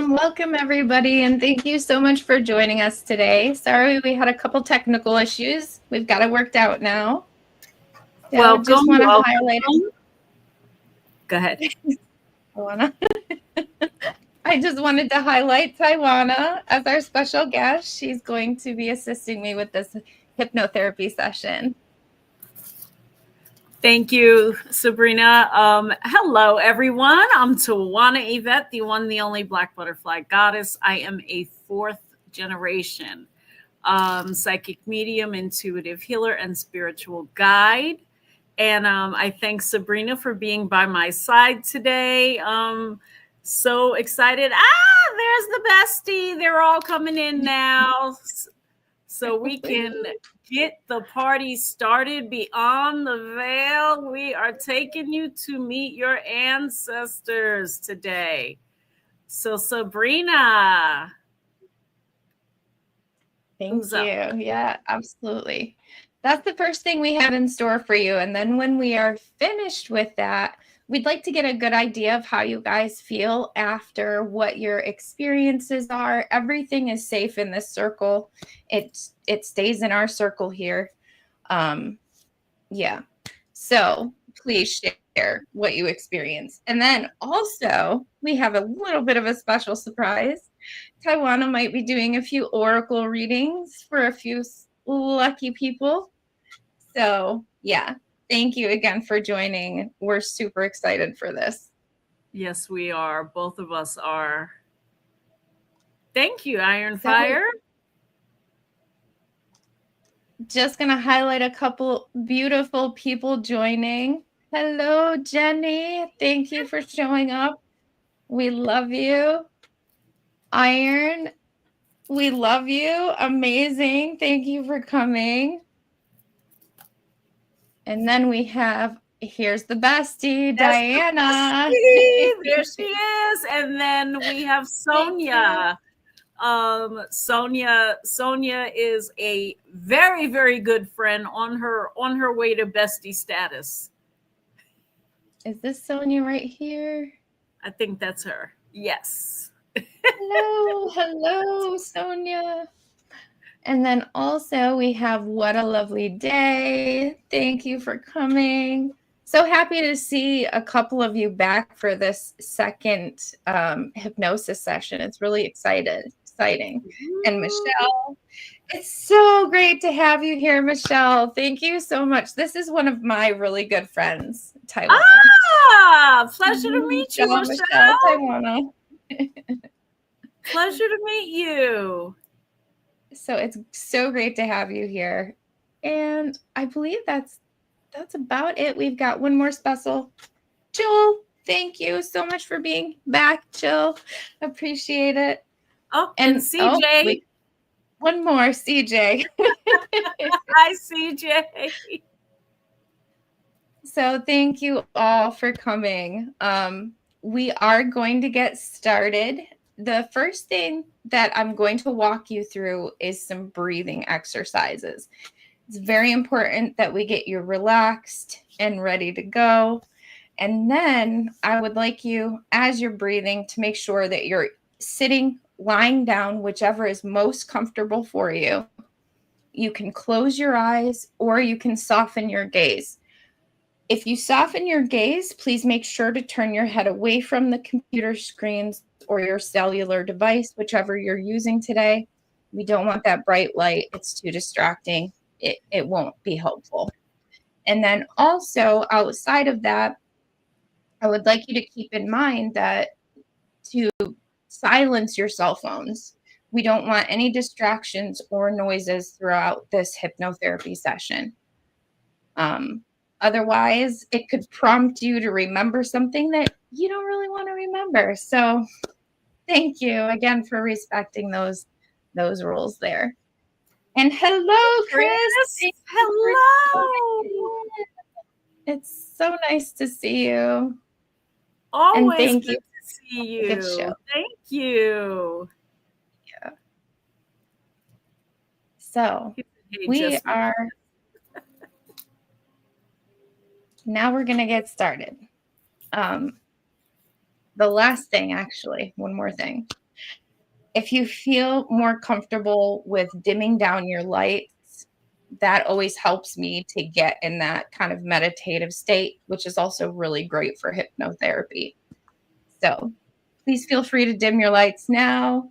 Welcome everybody, and thank you so much for joining us today. Sorry, we had a couple technical issues. We've got it worked out now. So welcome. Just want to highlight. Go ahead. I just wanted to highlight Tywanah as our special guest. She's going to be assisting me with this hypnotherapy session. Thank you, Sabrina. Hello, everyone. I'm Tywanah Yvette, the one, the only Black Butterfly Goddess. I am a 4th generation psychic medium, intuitive healer, and spiritual guide. And I thank Sabrina for being by my side today. So excited. There's the bestie. They're all coming in now. So we can get the party started beyond the veil. We are taking you to meet your ancestors today. So Sabrina. Thank you. Yeah, absolutely. That's the first thing we have in store for you. And then when we are finished with that, we'd like to get a good idea of how you guys feel after, what your experiences are. Everything is safe in this circle. It stays in our circle here. Yeah. So please share what you experience. And then also we have a little bit of a special surprise. Tywanah might be doing a few oracle readings for a few lucky people. So yeah, thank you again for joining. We're super excited for this. Yes, we are. Both of us are. Thank you, Iron Fire. Just going to highlight a couple beautiful people joining. Hello, Jenny. Thank you for showing up. We love you. Iron, we love you. Amazing. Thank you for coming. And then we have, here's the bestie, Diana. There she is. And then we have Sonia. Sonia is a very, very good friend on her way to bestie status. Is this Sonia right here? I think that's her. Yes. Hello, Sonia. And then also we have What a Lovely Day. Thank you for coming. So happy to see a couple of you back for this second hypnosis session. It's really exciting. And Michelle, it's so great to have you here, Michelle. Thank you so much. This is one of my really good friends, Tywanah. Pleasure to meet you, Michelle. Tywanah. Pleasure to meet you. So it's so great to have you here. And I believe that's about it. We've got one more special. Jill, thank you so much for being back, Jill. Appreciate it. Oh, and CJ. One more, CJ. Hi, CJ. So thank you all for coming. We are going to get started. The first thing that I'm going to walk you through is some breathing exercises. It's very important that we get you relaxed and ready to go. And then I would like you, as you're breathing, to make sure that you're sitting, lying down, whichever is most comfortable for you. You can close your eyes or you can soften your gaze. If you soften your gaze, please make sure to turn your head away from the computer screens or your cellular device, whichever you're using today. We don't want that bright light. It's too distracting. It won't be helpful. And then also outside of that, I would like you to keep in mind that to silence your cell phones. We don't want any distractions or noises throughout this hypnotherapy session. Otherwise, it could prompt you to remember something that you don't really want to remember. So thank you again for respecting those rules there. And hello, Chris. Thank you for Hello. It's so nice to see you. Always And thank good you. to see Good show. you. Thank you. Yeah. So we are now we're going to get started. The last thing, actually, one more thing. If you feel more comfortable with dimming down your lights, that always helps me to get in that kind of meditative state, which is also really great for hypnotherapy. So please feel free to dim your lights now.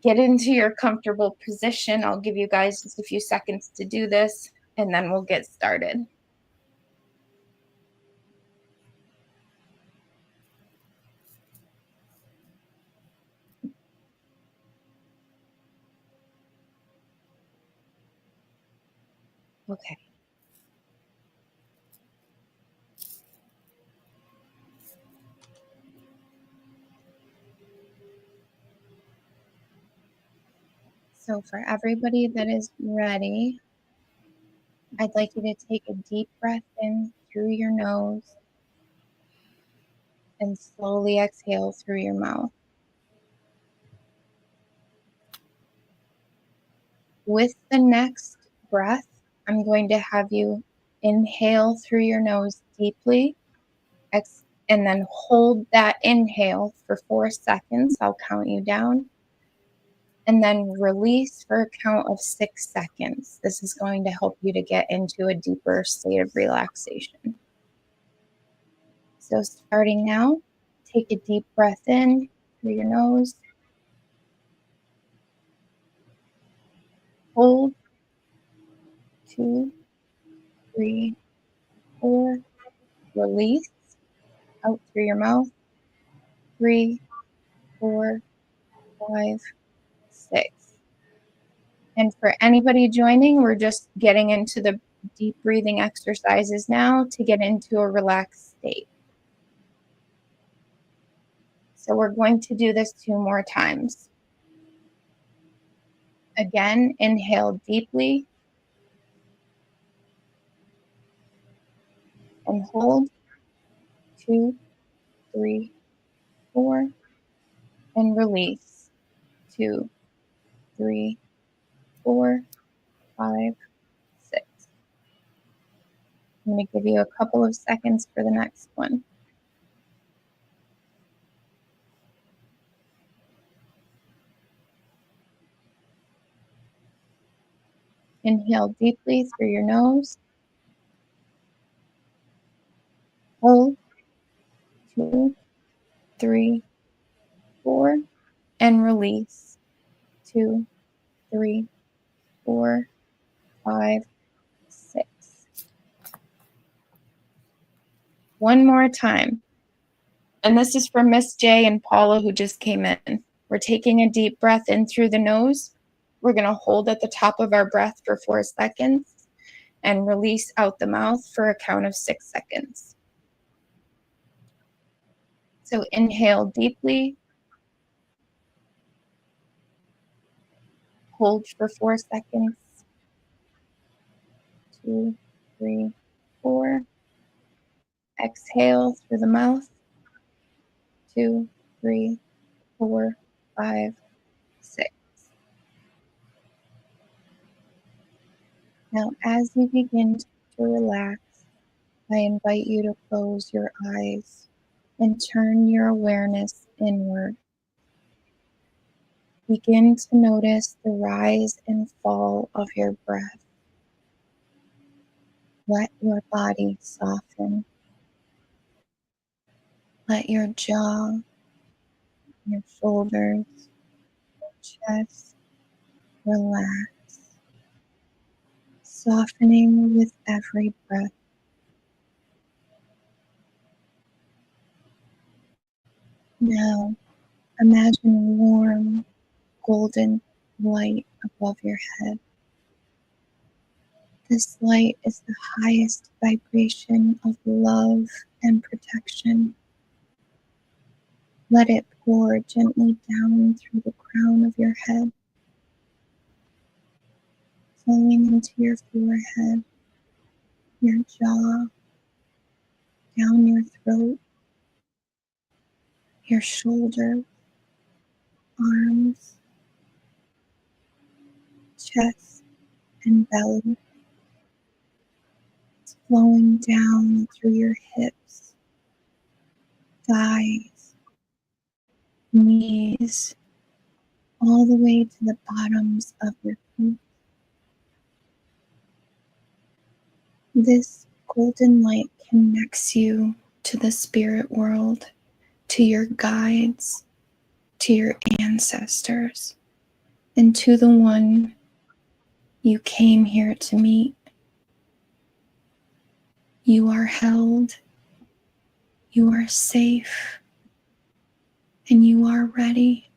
Get into your comfortable position. I'll give you guys just a few seconds to do this, and then we'll get started. Okay. So for everybody that is ready, I'd like you to take a deep breath in through your nose and slowly exhale through your mouth. With the next breath, I'm going to have you inhale through your nose deeply, and then hold that inhale for 4 seconds. I'll count you down. And then release for a count of 6 seconds. This is going to help you to get into a deeper state of relaxation. So starting now, take a deep breath in through your nose. Hold. 2, 3, 4. Release out through your mouth. 3, 4, 5, 6. And for anybody joining, we're just getting into the deep breathing exercises now to get into a relaxed state. So we're going to do this 2 more times. Again, inhale deeply and hold. 2, 3, 4, and release. 2, 3, 4, 5, 6. I'm going to give you a couple of seconds for the next one. Inhale deeply through your nose. Hold. 2, 3, 4, and release. 2, 3, 4, 5, 6. One more time. And this is for Miss J and Paula who just came in. We're taking a deep breath in through the nose. We're going to hold at the top of our breath for 4 seconds and release out the mouth for a count of 6 seconds. So inhale deeply. Hold for 4 seconds. 2, 3, 4. Exhale through the mouth. 2, 3, 4, 5, 6. Now, as you begin to relax, I invite you to close your eyes and turn your awareness inward. Begin to notice the rise and fall of your breath. Let your body soften. Let your jaw, your shoulders, your chest relax, softening with every breath. Now, imagine warm, golden light above your head. This light is the highest vibration of love and protection. Let it pour gently down through the crown of your head, flowing into your forehead, your jaw, down your throat, your shoulders, arms, chest, and belly. It's flowing down through your hips, thighs, knees, all the way to the bottoms of your feet. This golden light connects you to the spirit world, to your guides, to your ancestors, and to the one you came here to meet. You are held, you are safe, and you are ready.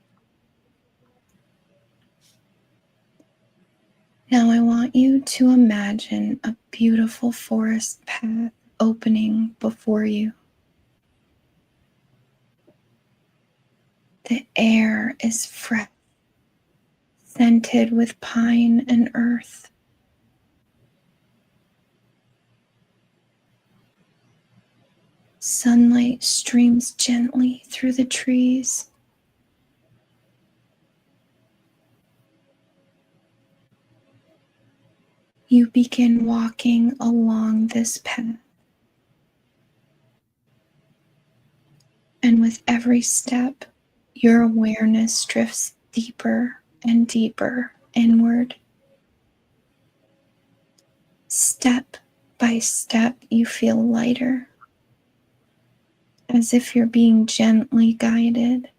Now I want you to imagine a beautiful forest path opening before you. The air is fresh, scented with pine and earth. Sunlight streams gently through the trees. You begin walking along this path. And with every step, your awareness drifts deeper and deeper inward. Step by step, you feel lighter, as if you're being gently guided.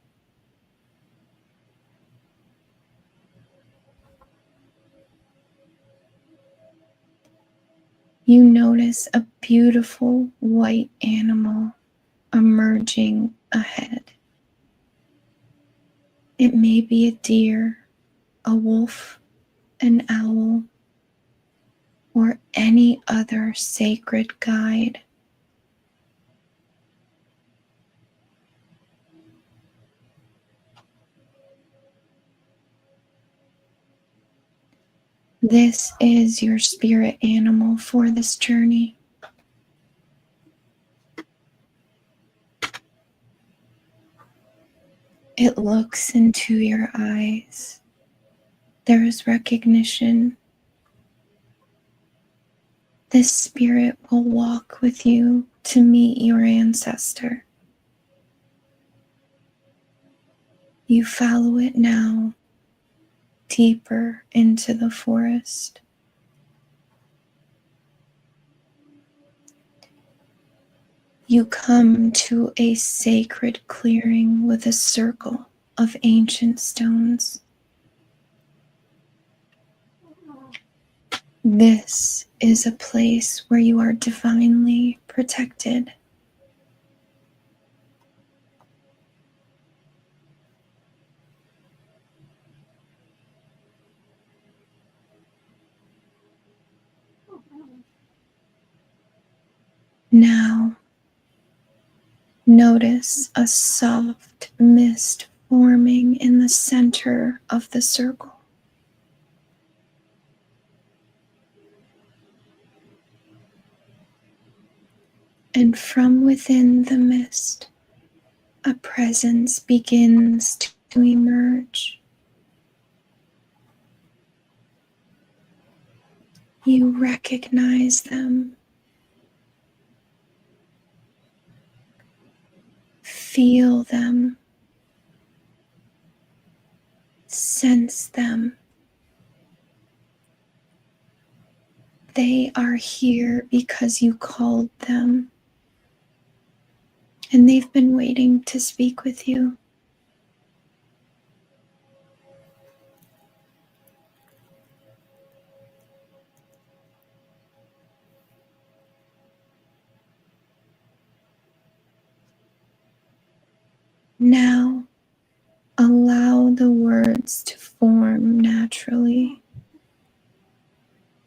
You notice a beautiful white animal emerging ahead. It may be a deer, a wolf, an owl, or any other sacred guide. This is your spirit animal for this journey. It looks into your eyes. There is recognition. This spirit will walk with you to meet your ancestor. You follow it now, deeper into the forest. You come to a sacred clearing with a circle of ancient stones. This is a place where you are divinely protected. Now, notice a soft mist forming in the center of the circle. And from within the mist, a presence begins to emerge. You recognize them. Feel them. Sense them. They are here because you called them, and they've been waiting to speak with you. Now, allow the words to form naturally.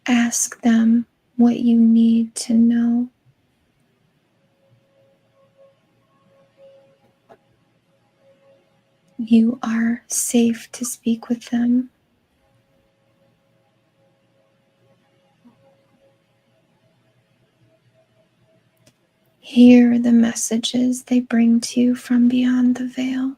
Ask them what you need to know. You are safe to speak with them. Hear the messages they bring to you from beyond the veil.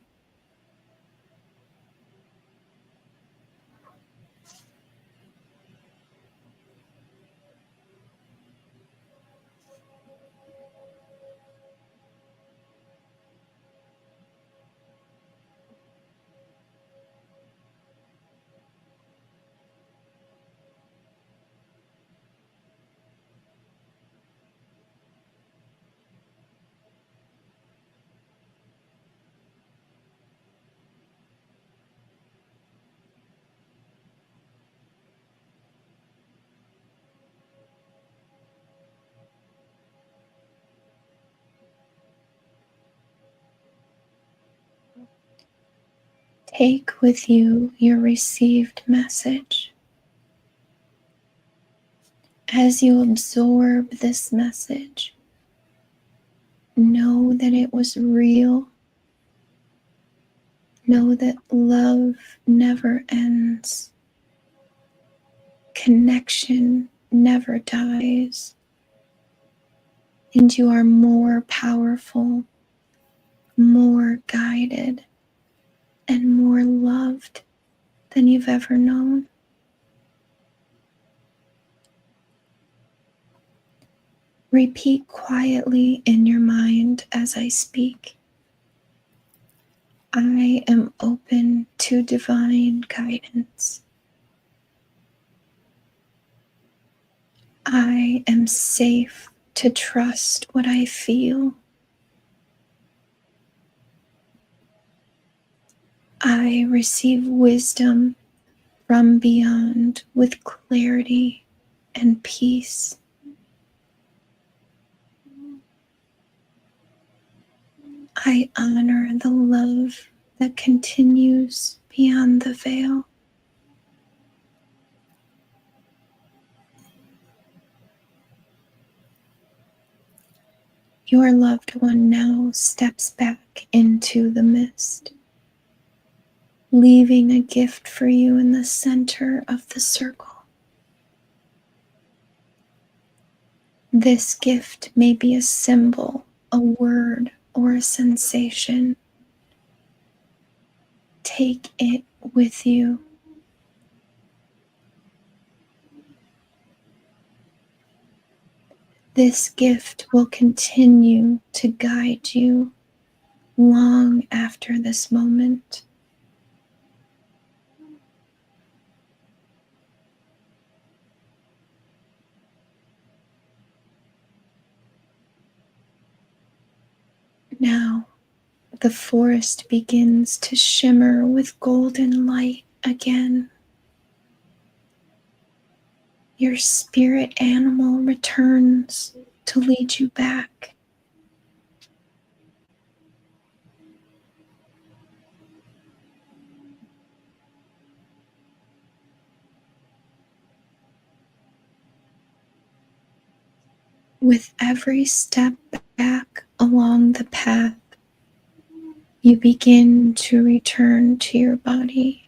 Take with you your received message. As you absorb this message, know that it was real. Know that love never ends. Connection never dies. And you are more powerful, more guided, and more loved than you've ever known. Repeat quietly in your mind as I speak. I am open to divine guidance. I am safe to trust what I feel. I receive wisdom from beyond with clarity and peace. I honor the love that continues beyond the veil. Your loved one now steps back into the mist, leaving a gift for you in the center of the circle. This gift may be a symbol, a word, or a sensation. Take it with you. This gift will continue to guide you long after this moment. Now, the forest begins to shimmer with golden light again. Your spirit animal returns to lead you back. With every step back along the path, you begin to return to your body,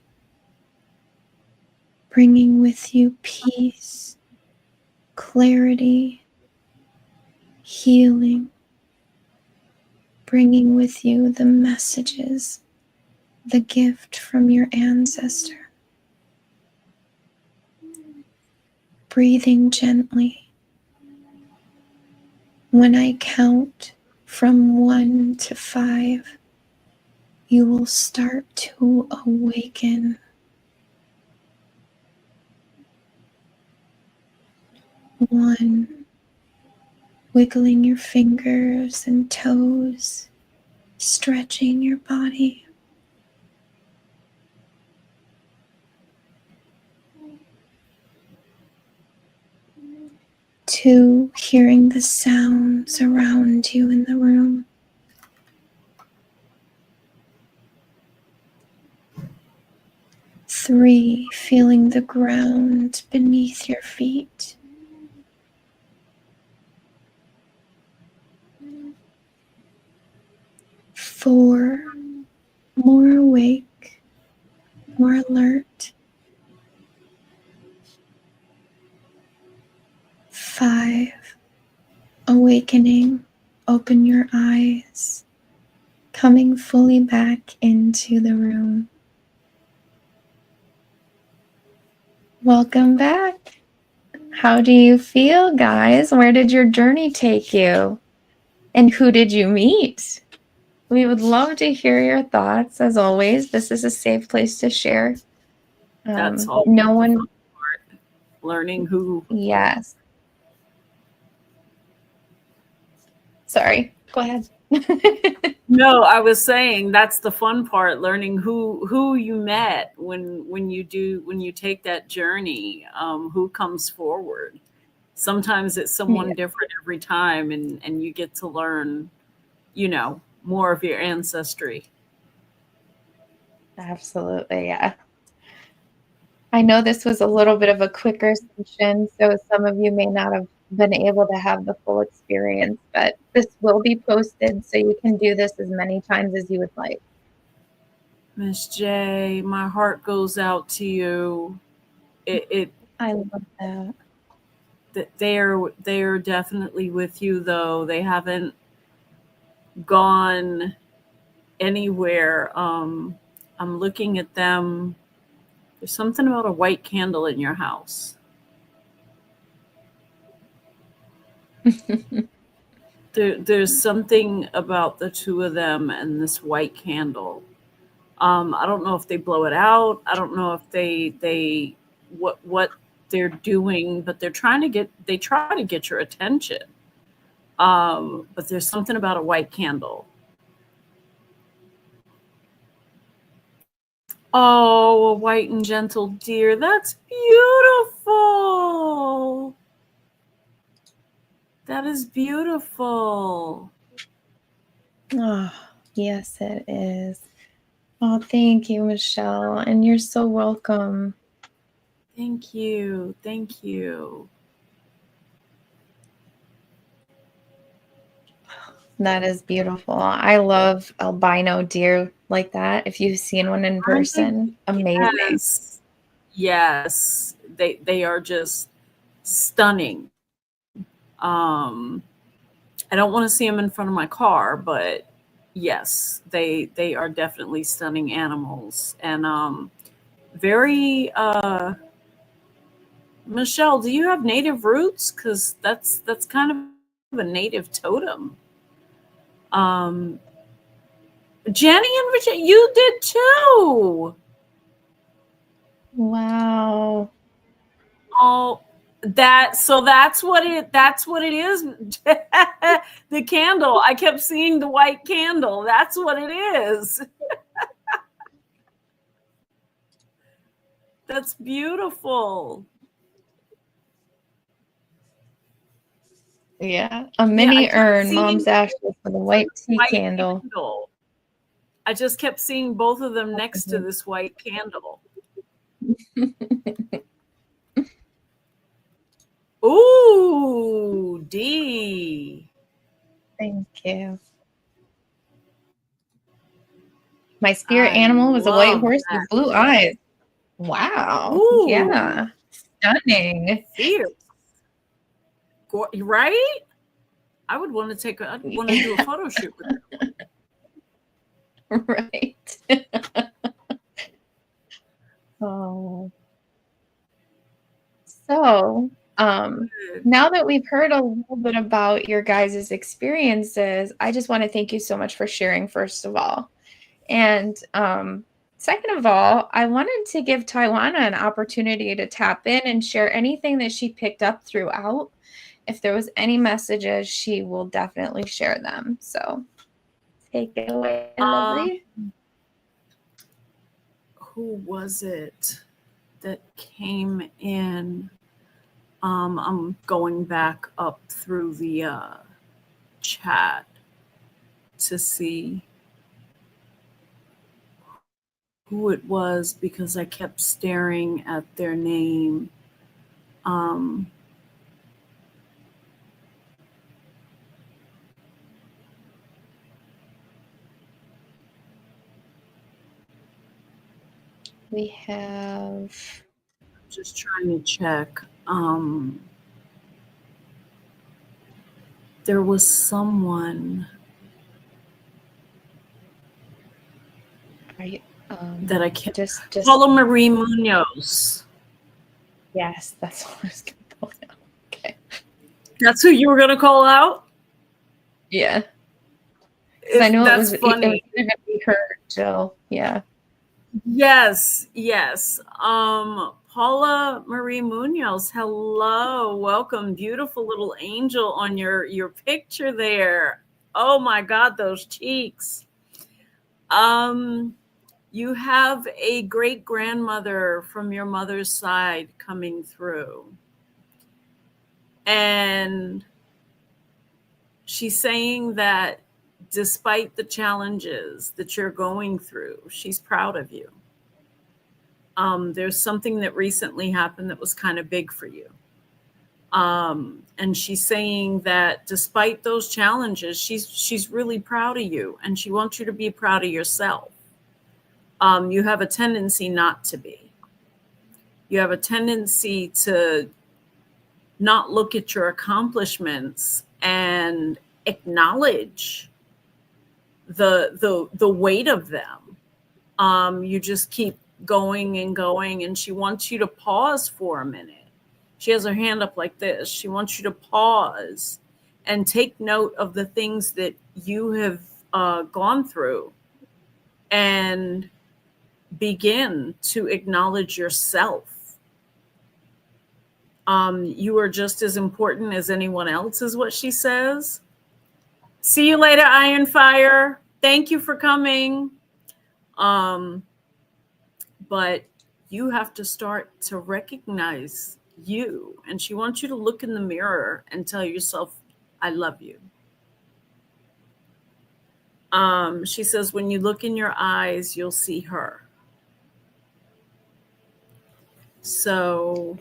bringing with you peace, clarity, healing, bringing with you the messages, the gift from your ancestor. Breathing gently. When I count from 1 to 5, you will start to awaken. 1, wiggling your fingers and toes, stretching your body. 2, hearing the sounds around you in the room. 3, feeling the ground beneath your feet. 4, more awake, more alert. 5, awakening, open your eyes, coming fully back into the room. Welcome back. How do you feel, guys? Where did your journey take you? And who did you meet? We would love to hear your thoughts. As always, this is a safe place to share. That's all. No one. Learning who. Yes. Sorry. Go ahead. No, I was saying that's the fun part, learning who you met when you take that journey, who comes forward. Sometimes it's someone different every time, and you get to learn, more of your ancestry. Absolutely, yeah. I know this was a little bit of a quicker session, so some of you may not have been able to have the full experience, but this will be posted, so you can do this as many times as you would like. Miss J, my heart goes out to you. I love that. They are definitely with you, though. They haven't gone anywhere. I'm looking at them. There's something about a white candle in your house. There's something about the two of them and this white candle. I don't know if they blow it out. I don't know if they what they're doing, but they try to get your attention. But there's something about a white candle. Oh, a white and gentle deer. That's beautiful. That is beautiful. Oh, yes, it is. Oh, thank you, Michelle. And you're so welcome. Thank you. Thank you. That is beautiful. I love albino deer like that. If you've seen one in person, amazing. Yes. They are just stunning. I don't want to see them in front of my car, but yes, they are definitely stunning animals. And very Michelle, do you have native roots? Because that's kind of a native totem. Jenny and Virginia, you did too. Wow. Oh, that's what it is. The candle. I kept seeing the white candle. That's what it is. That's beautiful. Yeah. A mini urn, mom's ashes for the white tea candle. I just kept seeing both of them next to this white candle. Ooh, D. Thank you. My spirit animal was a white horse with blue eyes. Wow. Ooh. Yeah. Stunning. Fierce. Right? I would want to do a photo shoot with them. Right. Oh. So, now that we've heard a little bit about your guys' experiences, I just want to thank you so much for sharing, first of all. And Second of all, I wanted to give Tywanah an opportunity to tap in and share anything that she picked up throughout. If there was any messages, she will definitely share them. So take it away, lovely. Who was it that came in? I'm going back up through the chat to see who it was because I kept staring at their name. We have... Just trying to check. There was someone that I can't. Just Paula Marie Munoz. Yes, that's what I was going to call out. Okay. That's who you were going to call out? Yeah. I know that's it was funny. going to be her, Jill. Yeah. Yes. Paula Marie Munoz, hello, welcome, beautiful little angel on your picture there. Oh my God, those cheeks. You have a great grandmother from your mother's side coming through, and she's saying that despite the challenges that you're going through, she's proud of you. There's something that recently happened that was kind of big for you. And she's saying that despite those challenges, she's really proud of you, and she wants you to be proud of yourself. You have a tendency not to be. You have a tendency to not look at your accomplishments and acknowledge the weight of them. You just keep going and going, and she wants you to pause for a minute. She has her hand up like this. She wants you to pause and take note of the things that you have gone through and begin to acknowledge yourself. You are just as important as anyone else, is what she says. See you later, Iron Fire. Thank you for coming. But you have to start to recognize you. And she wants you to look in the mirror and tell yourself, I love you. She says, when you look in your eyes, you'll see her. So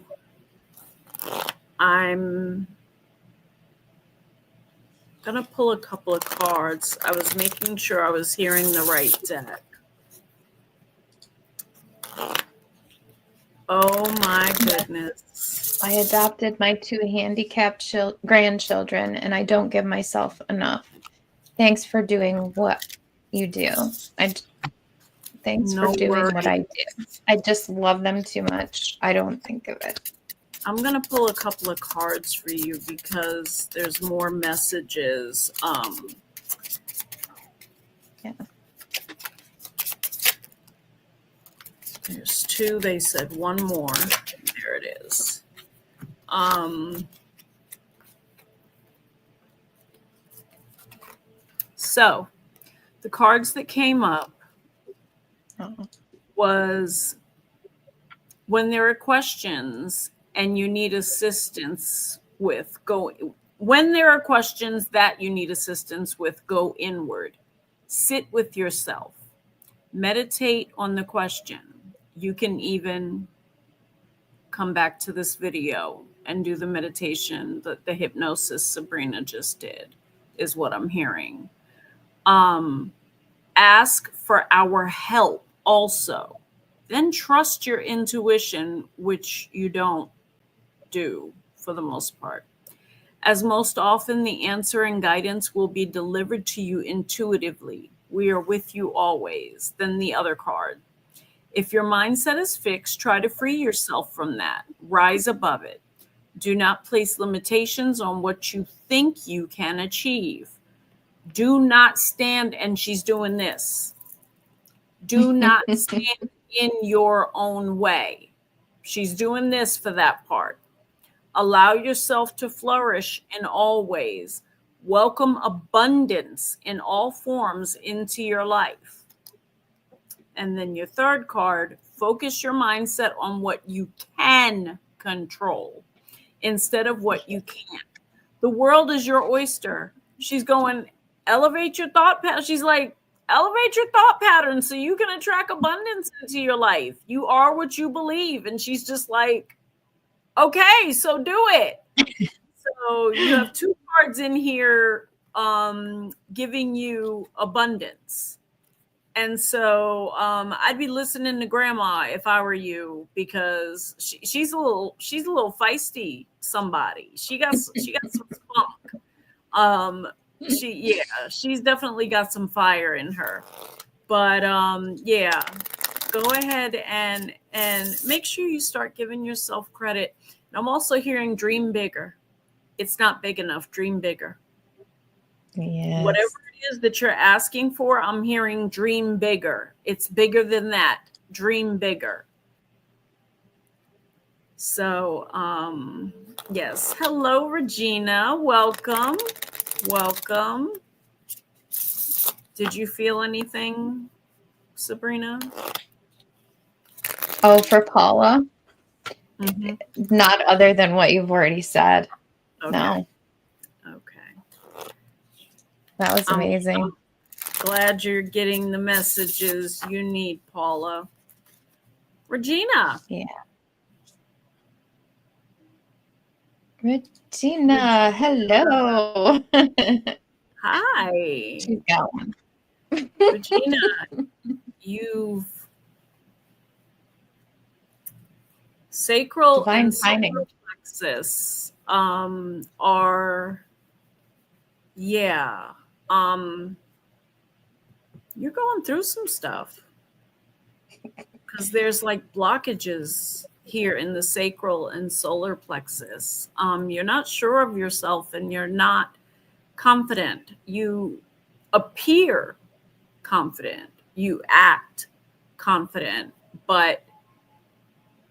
I'm going to pull a couple of cards. I was making sure I was hearing the right deck. Oh my goodness. I adopted my 2 handicapped grandchildren, and I don't give myself enough. Thanks for doing what you do. Thanks for doing what I do. I just love them too much. I don't think of it. I'm going to pull a couple of cards for you because there's more messages. Yeah. There's 2. They said one more. There it is. So the cards that came up was when there are questions and you need assistance with when there are questions that you need assistance with, go inward. Sit with yourself. Meditate on the question. You can even come back to this video and do the meditation that the hypnosis Sabrina just did, is what I'm hearing. Ask for our help also. Then trust your intuition, which you don't do for the most part. As most often, the answer and guidance will be delivered to you intuitively. We are with you always. Then the other card. If your mindset is fixed, try to free yourself from that. Rise above it. Do not place limitations on what you think you can achieve. Do not stand, and she's doing this. Do not stand in your own way. She's doing this for that part. Allow yourself to flourish in all ways. Welcome abundance in all forms into your life. And then your third card, focus your mindset on what you can control instead of what you can't. The world is your oyster. She's going, elevate your thought pattern. She's like, elevate your thought pattern so you can attract abundance into your life. You are what you believe. And she's just like, okay, so do it. So you have two cards in here giving you abundance. And so I'd be listening to Grandma if I were you, because she's a little feisty. Somebody she got some spunk. She's definitely got some fire in her. But yeah, go ahead and make sure you start giving yourself credit. And I'm also hearing dream bigger. It's not big enough. Dream bigger. Yes. Whatever it is that you're asking for, I'm hearing dream bigger. It's bigger than that. Dream bigger. So, yes. Hello, Regina. Welcome. Welcome. Did you feel anything, Sabrina? Oh, for Paula? Mm-hmm. Not other than what you've already said. Okay. No. Okay. That was amazing. I'm glad you're getting the messages you need, Paula. Regina. Yeah. Regina, hello. Hi. She's got one. Regina, you've sacral Divine and timing. solar plexus are, yeah, you're going through some stuff because there's like blockages here in the sacral and solar plexus. You're not sure of yourself and you're not confident. You appear confident, you act confident, but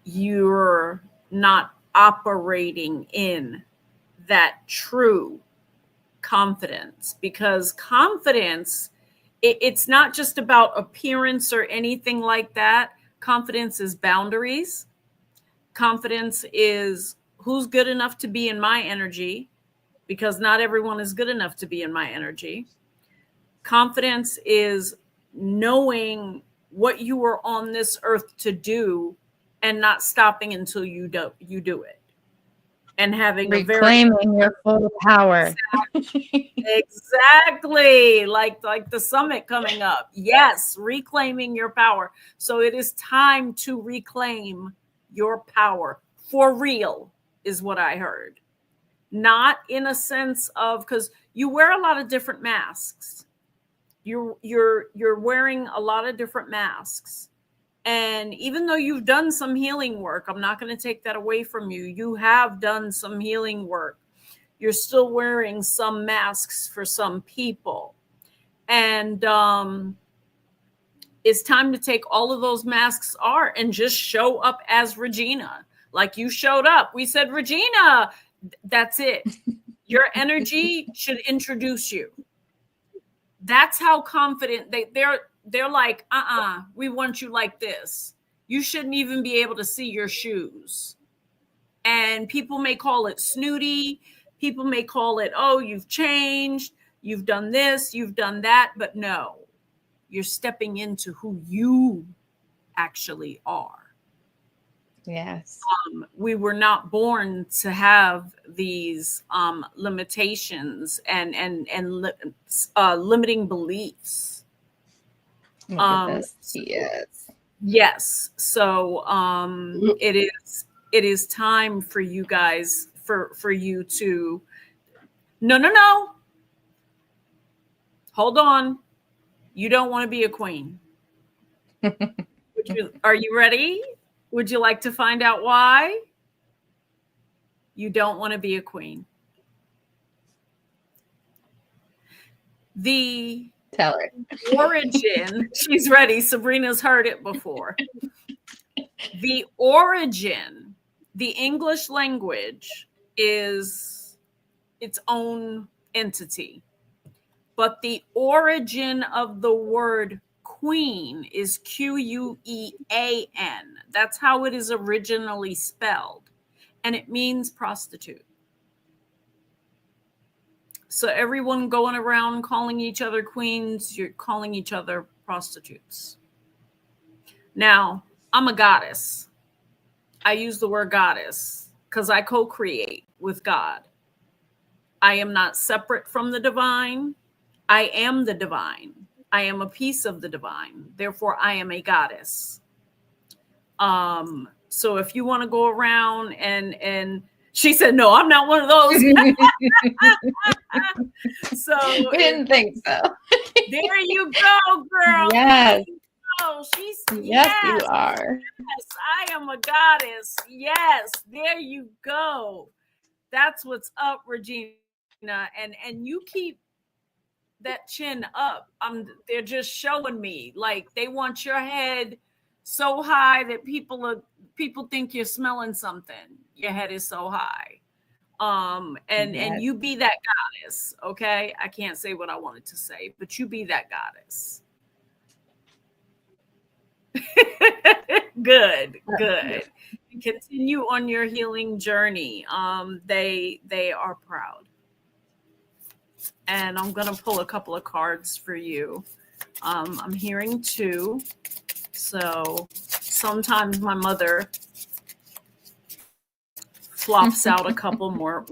you're not operating in that true confidence, because confidence, it's not just about appearance or anything like that. Confidence is boundaries. Confidence is who's good enough to be in my energy, because not everyone is good enough to be in my energy. Confidence is knowing what you were on this earth to do and not stopping until you do it. And having reclaiming your full power. Exactly. Like the summit coming up. Yes, reclaiming your power. So it is time to reclaim your power for real, is what I heard. Not in a sense of, because you wear a lot of different masks. You're wearing a lot of different masks. And even though you've done some healing work, I'm not going to take that away from you. You have done some healing work. You're still wearing some masks for some people. And it's time to take all of those masks off and just show up as Regina. Like you showed up. We said, Regina, that's it. Your energy should introduce you. That's how confident they're like, we want you like this. You shouldn't even be able to see your shoes. And people may call it snooty. People may call it, oh, you've changed. You've done this, you've done that. But no, you're stepping into who you actually are. Yes. We were not born to have these limitations and limiting beliefs. Look at this. Yes. Yes. So it is time for you guys for you to no. Hold on. You don't want to be a queen. Are you ready? Would you like to find out why? You don't want to be a queen. The Tell her. Origin, she's ready. Sabrina's heard it before. The origin, the English language is its own entity. But the origin of the word queen is Quean. That's how it is originally spelled. And it means prostitute. So everyone going around calling each other queens, you're calling each other prostitutes. Now, I'm a goddess. I use the word goddess because I co-create with God. I am not separate from the divine. I am the divine. I am a piece of the divine. Therefore, I am a goddess. So if you want to go around and she said, no, I'm not one of those. So We didn't think so. There you go, girl. Yes. She's Yes, you are. Yes, I am a goddess. Yes, there you go. That's what's up, Regina. And you keep that chin up. They're just showing me like they want your head so high that people think you're smelling something. Your head is so high. And you be that goddess, okay? I can't say what I wanted to say, but you be that goddess. Good. Continue on your healing journey. They are proud. And I'm going to pull a couple of cards for you. I'm hearing 2. So sometimes my mother flops out a couple more.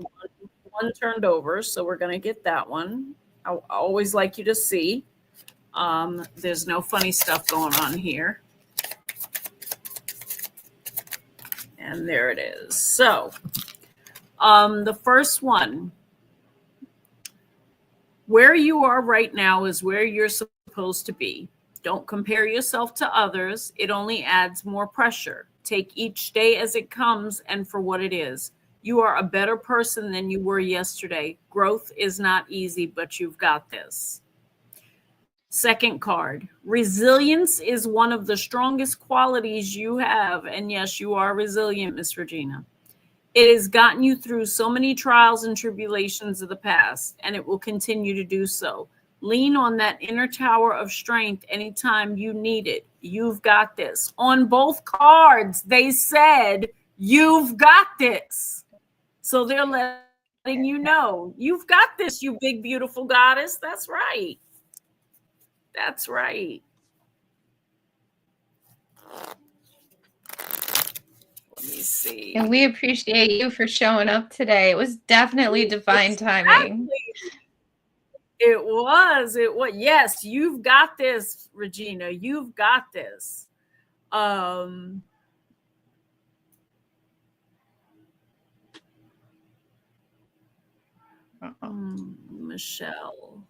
One turned over, so we're going to get that one. I always like you to see. There's no funny stuff going on here. And there it is. So the first one, where you are right now is where you're supposed to be. Don't compare yourself to others. It only adds more pressure. Take each day as it comes and for what it is. You are a better person than you were yesterday. Growth is not easy, but you've got this. Second card, resilience is one of the strongest qualities you have. And yes, you are resilient, Miss Regina. It has gotten you through so many trials and tribulations of the past, and it will continue to do so. Lean on that inner tower of strength anytime you need it. You've got this. On both cards, they said, you've got this. So they're letting you know, you've got this, you big, beautiful goddess. That's right. That's right. Let me see. And we appreciate you for showing up today. It was definitely divine timing. It was. Yes, you've got this, Regina. You've got this. Michelle.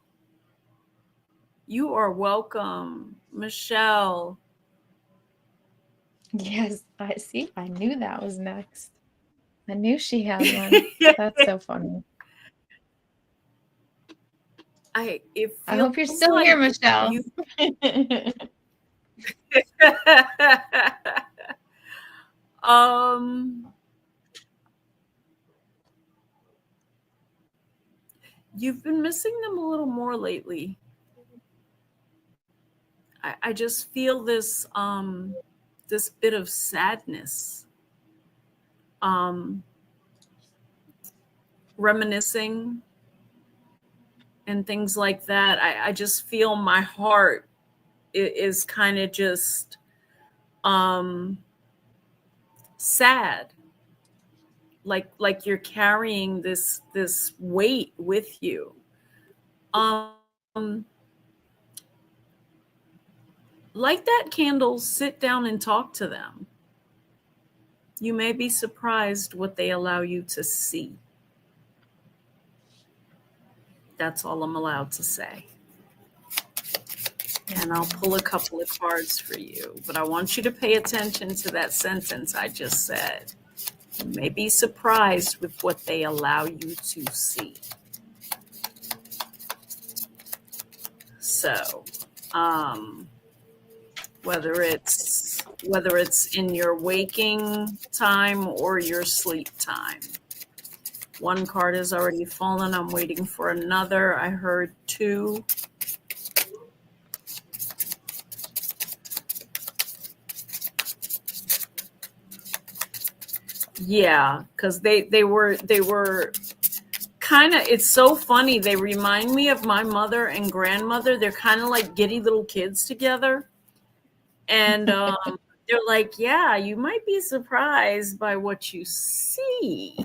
You are welcome, Michelle. Yes, I see. I knew that was next. I knew she had one. That's so funny. I hope you're still here, Michelle. You've been missing them a little more lately. I just feel this this bit of sadness, reminiscing and things like that. I just feel my heart is kind of just sad, like you're carrying this weight with you. Light that candle, sit down and talk to them. You may be surprised what they allow you to see. That's all I'm allowed to say. And I'll pull a couple of cards for you, but I want you to pay attention to that sentence I just said. You may be surprised with what they allow you to see. so. Whether it's in your waking time or your sleep time. One card has already fallen. I'm waiting for another. I heard 2. Yeah, because they were kind of, it's so funny. They remind me of my mother and grandmother. They're kind of like giddy little kids together. And they're like, yeah, you might be surprised by what you see.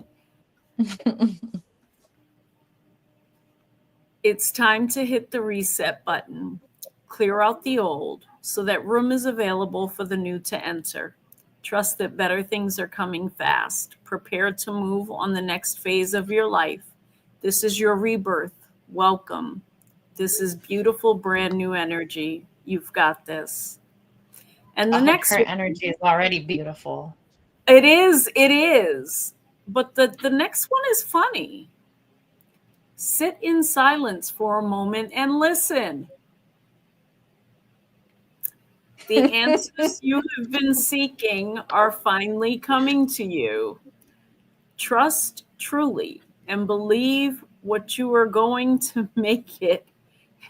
It's time to hit the reset button. Clear out the old so that room is available for the new to enter. Trust that better things are coming fast. Prepare to move on the next phase of your life. This is your rebirth. Welcome. This is beautiful, brand new energy. You've got this. And the next her energy is already beautiful. It is. But the next one is funny. Sit in silence for a moment and listen. The answers you have been seeking are finally coming to you. Trust truly and believe what you are going to make it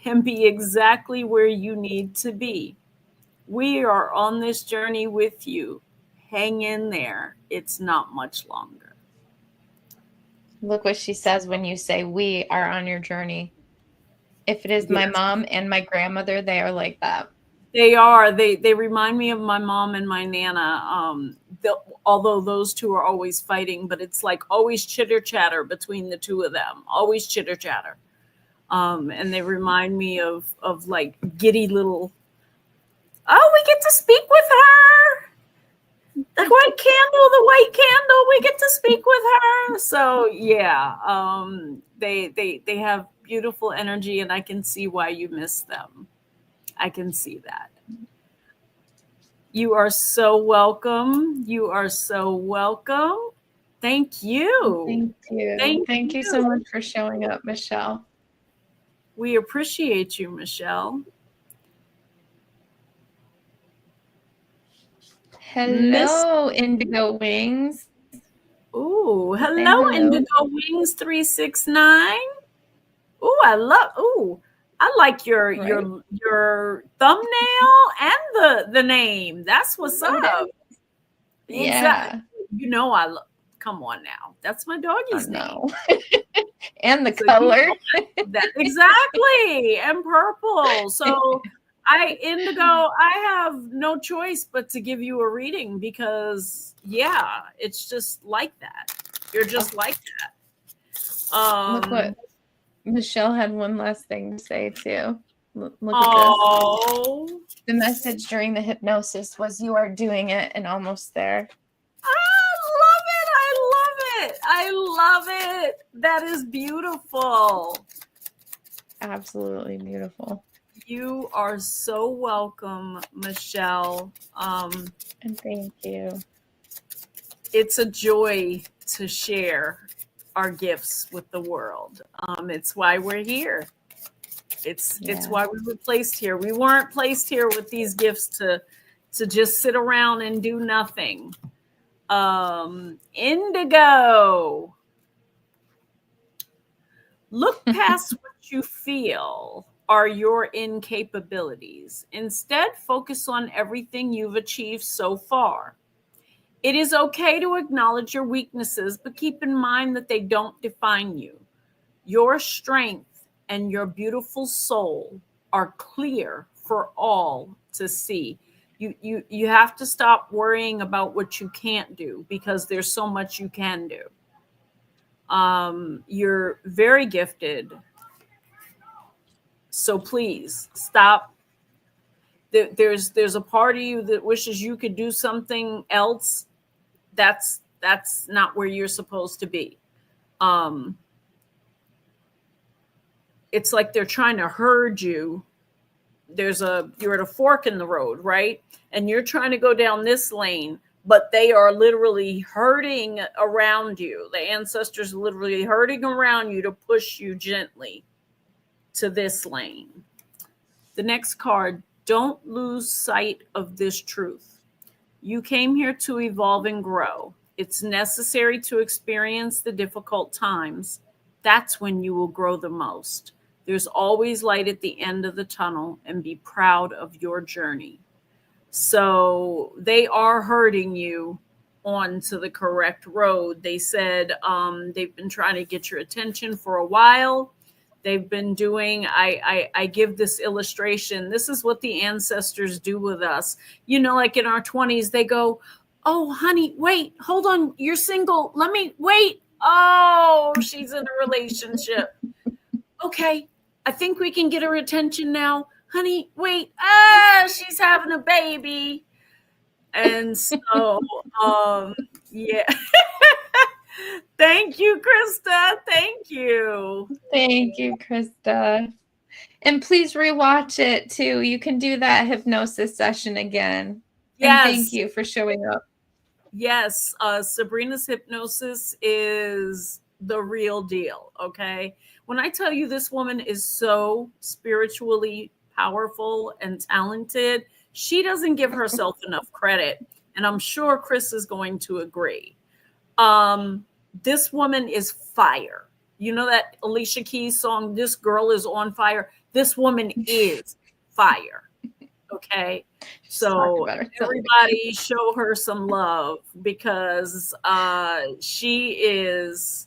and be exactly where you need to be. We are on this journey with you. Hang in there. It's not much longer. Look what she says when you say we are on your journey. If it is my mom and my grandmother, they are like that. They are. They remind me of my mom and my Nana. Although those two are always fighting, but it's like always chitter chatter between the two of them. Always chitter chatter. And they remind me of like giddy little. Oh, we get to speak with her. The white candle. We get to speak with her. So yeah, they have beautiful energy, and I can see why you miss them. I can see that. You are so welcome. You are so welcome. Thank you. Thank you so much for showing up, Michelle. We appreciate you, Michelle. Hello, Indigo Wings. Ooh, hello, Indigo Wings 369. Ooh, I like your thumbnail and the name. That's what's up. Yeah. Exactly. Come on now. That's my doggy's name. And the color. Exactly. And purple. So Indigo, I have no choice but to give you a reading because it's just like that. You're just like that. Look what Michelle had one last thing to say too. Look at this. The message during the hypnosis was you are doing it and almost there. I love it. That is beautiful. Absolutely beautiful. You are so welcome, Michelle. And thank you. It's a joy to share our gifts with the world. It's why we're here. It's why we were placed here. We weren't placed here with these gifts to just sit around and do nothing. Indigo. Look past what you feel are your incapabilities. Instead, focus on everything you've achieved so far. It is okay to acknowledge your weaknesses, but keep in mind that they don't define you. Your strength and your beautiful soul are clear for all to see. You have to stop worrying about what you can't do because there's so much you can do. You're very gifted. So please stop. There's a part of you that wishes you could do something else. That's not where you're supposed to be. It's like they're trying to herd you. You're at a fork in the road, right? And you're trying to go down this lane, but they are literally herding around you. The ancestors are literally herding around you to push you gently to this lane. The next card, don't lose sight of this truth. You came here to evolve and grow. It's necessary to experience the difficult times. That's when you will grow the most. There's always light at the end of the tunnel, and be proud of your journey. So they are hurting you onto the correct road. They said they've been trying to get your attention for a while. They've been doing, I give this illustration. This is what the ancestors do with us. You know, like in our 20s, they go, oh, honey, wait, hold on. You're single. Let me wait. Oh, she's in a relationship. Okay, I think we can get her attention now. Honey, wait. She's having a baby. And so, yeah. Thank you, Krista. Thank you. Thank you, Krista. And please rewatch it too. You can do that hypnosis session again. Yes. And thank you for showing up. Yes. Sabrina's hypnosis is the real deal. Okay. When I tell you this woman is so spiritually powerful and talented, she doesn't give herself enough credit. And I'm sure Chris is going to agree. This woman is fire. You know that Alicia Keys song, This Girl is on Fire? This woman is fire. Okay. So everybody show her some love, because she is,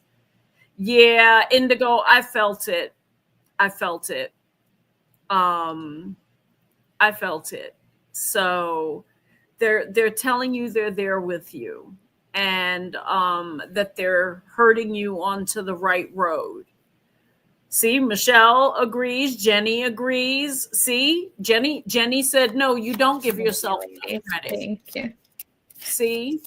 yeah, Indigo, I felt it. I felt it. So they're telling you they're there with you, and that they're hurting you onto the right road. See, Michelle agrees. Jenny agrees. See, Jenny said, no, you don't give yourself enough credit. Thank you. See,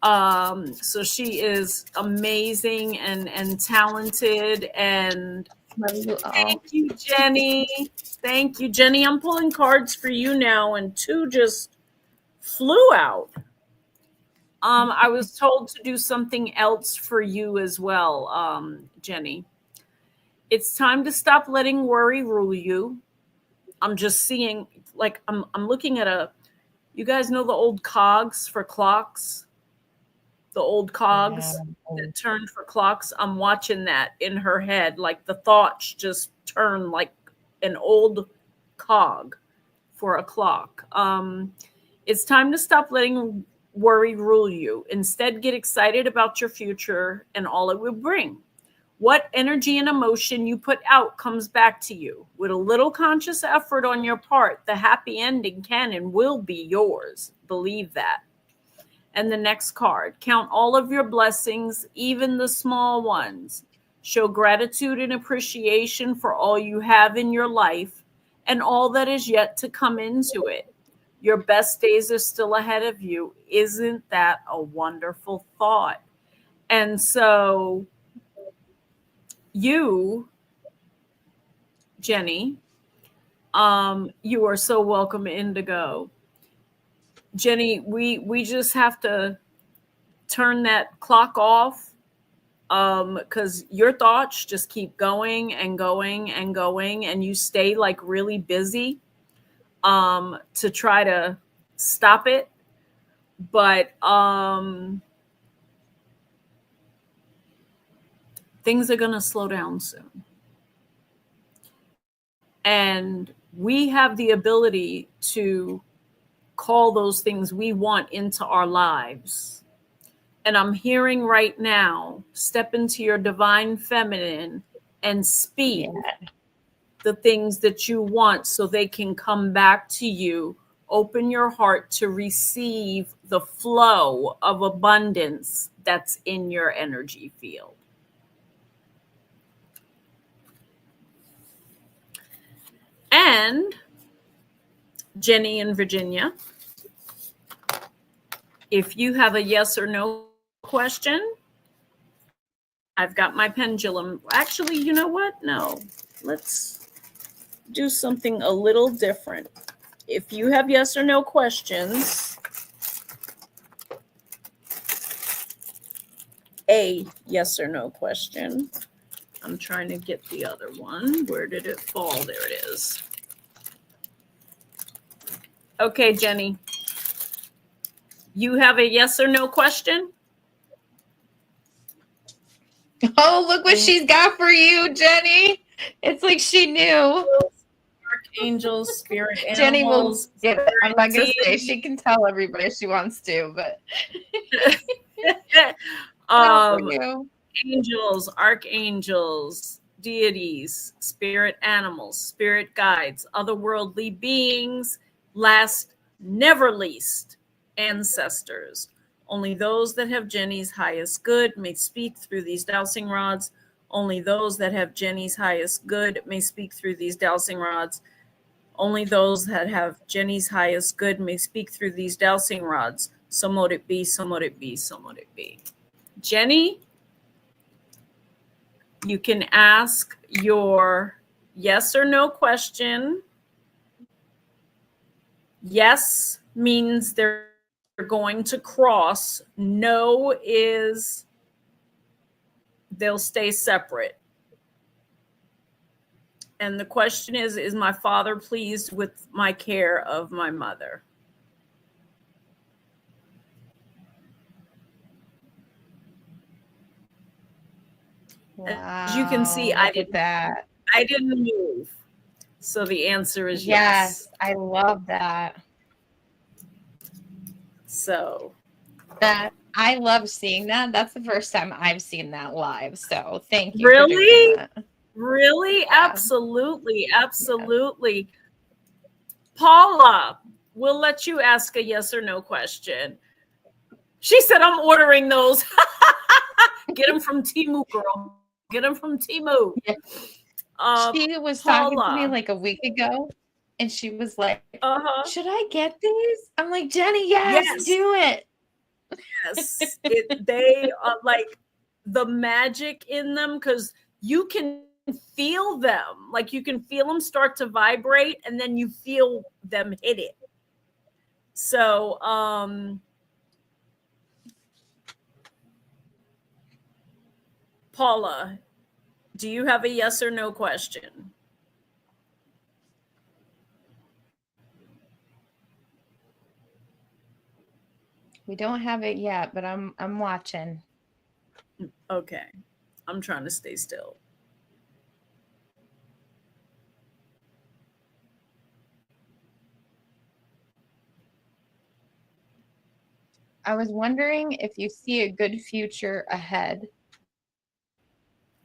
so she is amazing and talented, and Love you all. thank you, Jenny. Thank you, Jenny. I'm pulling cards for you now, and 2 just flew out. I was told to do something else for you as well, Jenny. It's time to stop letting worry rule you. I'm just seeing, like, I'm looking at you guys know the old cogs for clocks? The old cogs that turned for clocks. I'm watching that in her head. Like the thoughts just turn like an old cog for a clock. It's time to stop letting worry rule you. Instead, get excited about your future and all it will bring. What energy and emotion you put out comes back to you. With a little conscious effort on your part, the happy ending can and will be yours. Believe that. And the next card, count all of your blessings, even the small ones. Show gratitude and appreciation for all you have in your life and all that is yet to come into it. Your best days are still ahead of you. Isn't that a wonderful thought? And so you, Jenny, you are so welcome, Indigo. Jenny, we just have to turn that clock off, because your thoughts just keep going and going and going, and you stay like really busy to try to stop it. But things are going to slow down soon. And we have the ability to call those things we want into our lives. And I'm hearing right now, step into your divine feminine and speak the things that you want so they can come back to you. Open your heart to receive the flow of abundance that's in your energy field. And Jenny in Virginia, if you have a yes or no question, I've got my pendulum. Actually, you know what? No, let's do something a little different. If you have yes or no questions, a yes or no question. I'm trying to get the other one. Where did it fall? There it is. Okay, Jenny. You have a yes or no question? Oh, look what she's got for you, Jenny. It's like she knew. Archangels, spirit Jenny will animals. get it. I'm not going to say deities. she can tell everybody if she wants to, but for you. Angels, archangels, deities, spirit animals, spirit guides, otherworldly beings, last, never least, ancestors. Only those that have Jenny's highest good may speak through these dowsing rods. Only those that have Jenny's highest good may speak through these dowsing rods. Only those that have Jenny's highest good may speak through these dowsing rods. So mote it be, so mote it be, so mote it be. Jenny, you can ask your yes or no question. Yes means they're going to cross. No is they'll stay separate. And the question is my father pleased with my care of my mother? Wow. As you can see, I didn't move. So the answer is yes. I love that. So that I love seeing that. That's the first time I've seen that live. So thank you. Really? For doing that. Really? Yeah. Absolutely. Absolutely. Yeah. Paula, we'll let you ask a yes or no question. She said, I'm ordering those. Get them from Temu, girl. Get them from Temu. Yeah. She was Paula. talking to me like a week ago, and she was like, should I get these? I'm like, Jenny, yes. Do it. Yes. They are like the magic in them, because you can feel them. Like you can feel them start to vibrate, and then you feel them hit it. So, Paula, do you have a yes or no question? We don't have it yet, but I'm watching. Okay. I'm trying to stay still. I was wondering if you see a good future ahead.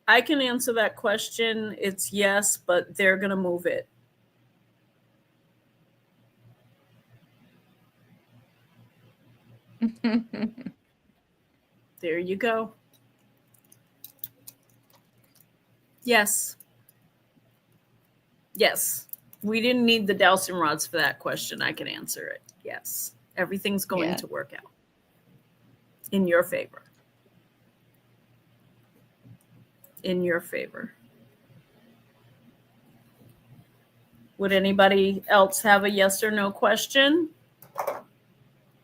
I can answer that question. It's yes, but they're going to move it. There you go. Yes. Yes. We didn't need the dowsing rods for that question. I can answer it. Yes. Everything's going to work out in your favor. In your favor. Would anybody else have a yes or no question?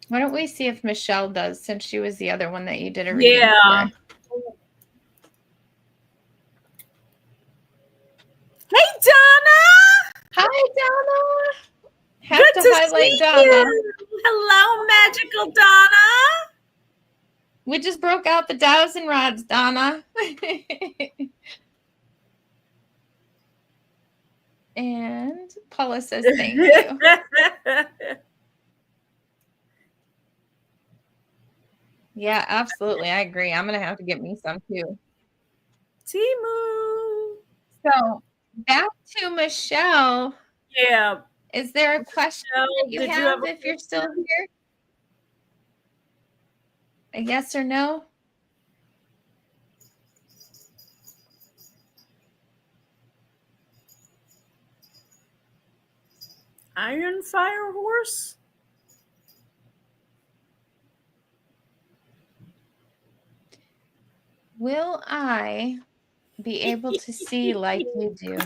Why don't we see if Michelle does, since she was the other one that you did a reading for? Hey, Donna. Hi, Donna. Good to highlight see Donna. You. Hello, magical Donna. We just broke out the dowsing rods, Donna. And Paula says thank you. Yeah, absolutely. I agree. I'm going to have to get me some too. Temu. So back to Michelle. Yeah. Is there a question that you have if you're still here? A yes or no? Iron Fire Horse? Will I be able to see like you do?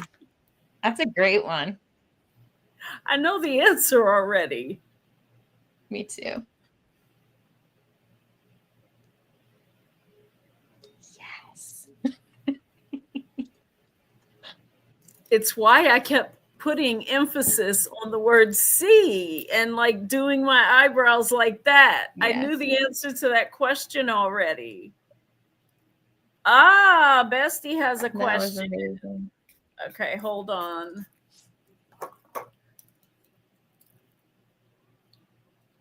That's a great one. I know the answer already. Me too. Yes. It's why I kept putting emphasis on the word see and like doing my eyebrows like that. Yes. I knew the answer to that question already. Ah, Bestie has a question. That was amazing. Okay, hold on.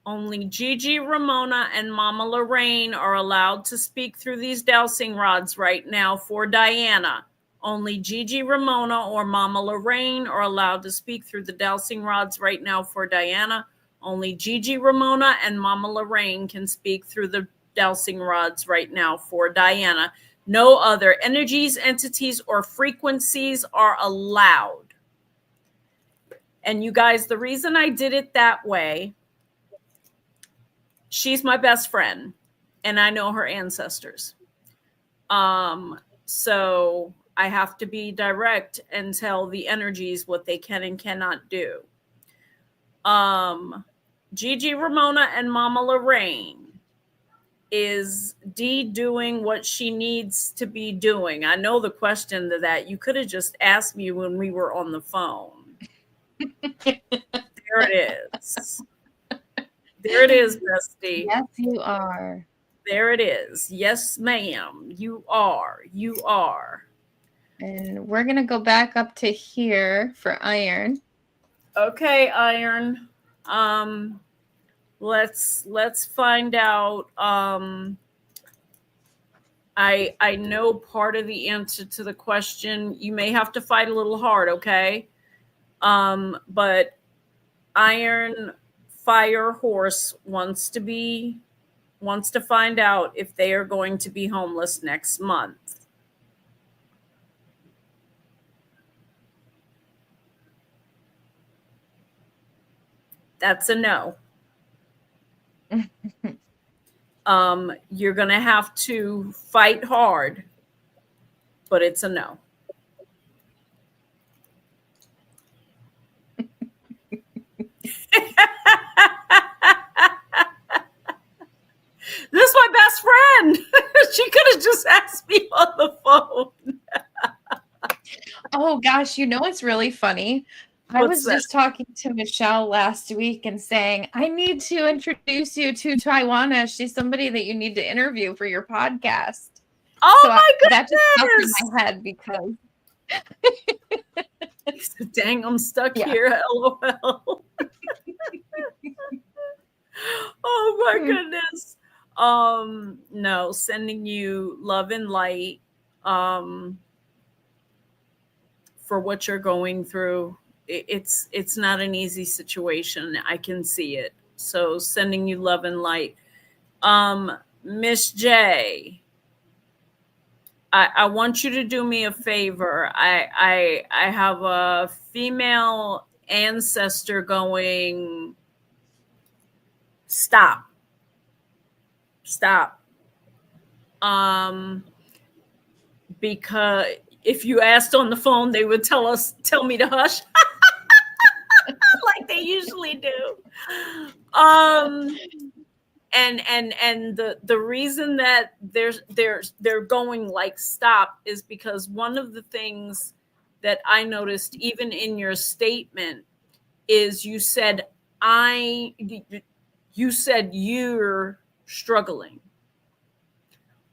Only Gigi, Ramona, and Mama Lorraine are allowed to speak through these dowsing rods right now for Diana. Only Gigi, Ramona, or Mama Lorraine are allowed to speak through the dowsing rods right now for Diana. Only Gigi, Ramona, and Mama Lorraine can speak through the dowsing rods right now for Diana. No other energies, entities, or frequencies are allowed. And you guys, the reason I did it that way, she's my best friend and I know her ancestors. So I have to be direct and tell the energies what they can and cannot do. Gigi, Ramona, and Mama Lorraine is Dee doing what she needs to be doing? I know the question to that. You could have just asked me when we were on the phone. There it is. There it is, Bestie. Yes, you are. There it is. Yes, ma'am. You are. You are. And we're going to go back up to here for Iron. Okay, Iron. Let's find out. I know part of the answer to the question. You may have to fight a little hard, okay? But Iron Fire Horse wants to find out if they are going to be homeless next month. That's a no. You're going to have to fight hard, but it's a no. This is my best friend. She could have just asked me on the phone. Oh, gosh. You know what's really funny? I was just talking to Michelle last week and saying, I need to introduce you to Tywanah. She's somebody that you need to interview for your podcast. Oh, so my goodness. That just popped in my head because. Dang, I'm stuck here. LOL. Oh, my goodness. No, sending you love and light for what you're going through. It's not an easy situation. I can see it. So sending you love and light. Miss J, I want you to do me a favor. I have a female ancestor going, stop. Because if you asked on the phone, they would tell me to hush. Like they usually do. And the reason that they're going like stop is because one of the things that I noticed even in your statement is you said you're struggling.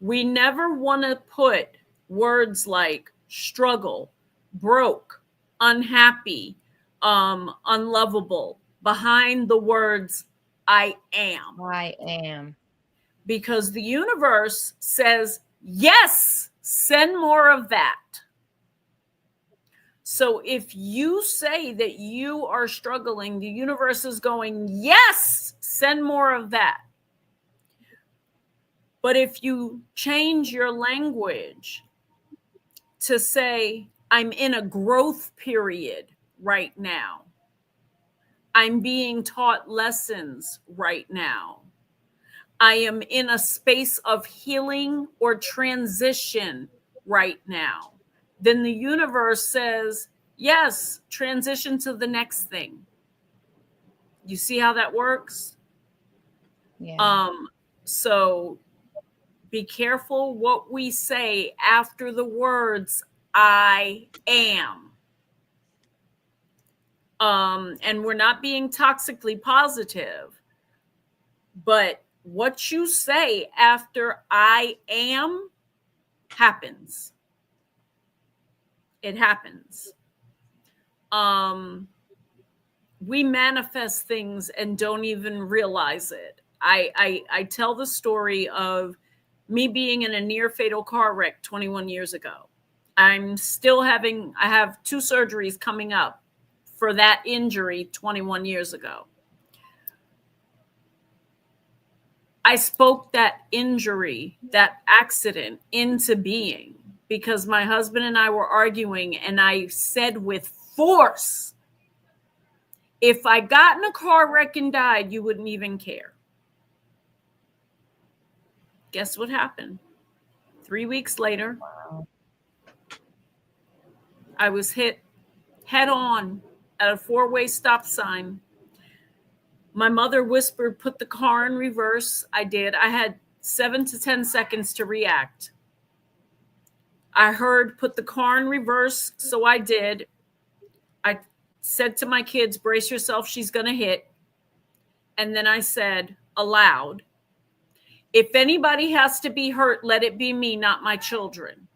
We never want to put words like struggle, broke, unhappy, unlovable behind the words I am. Because the universe says, yes, send more of that. So if you say that you are struggling, the universe is going, yes, send more of that. But if you change your language to say, I'm in a growth period right now. I'm being taught lessons right now. I am in a space of healing or transition right now. Then the universe says, yes, transition to the next thing. You see how that works? Yeah. So be careful what we say after the words I am. And we're not being toxically positive, but what you say after I am happens. It happens. We manifest things and don't even realize it. I tell the story of me being in a near fatal car wreck 21 years ago. I have 2 surgeries coming up for that injury 21 years ago. I spoke that injury, that accident into being because my husband and I were arguing, and I said with force, if I got in a car wreck and died, you wouldn't even care. Guess what happened? 3 weeks later, Wow. I was hit head on at a 4-way stop sign. My mother whispered, put the car in reverse. I did. I had 7 to 10 seconds to react. I heard, put the car in reverse. So I did. I said to my kids, brace yourself, she's going to hit. And then I said aloud, if anybody has to be hurt, let it be me, not my children.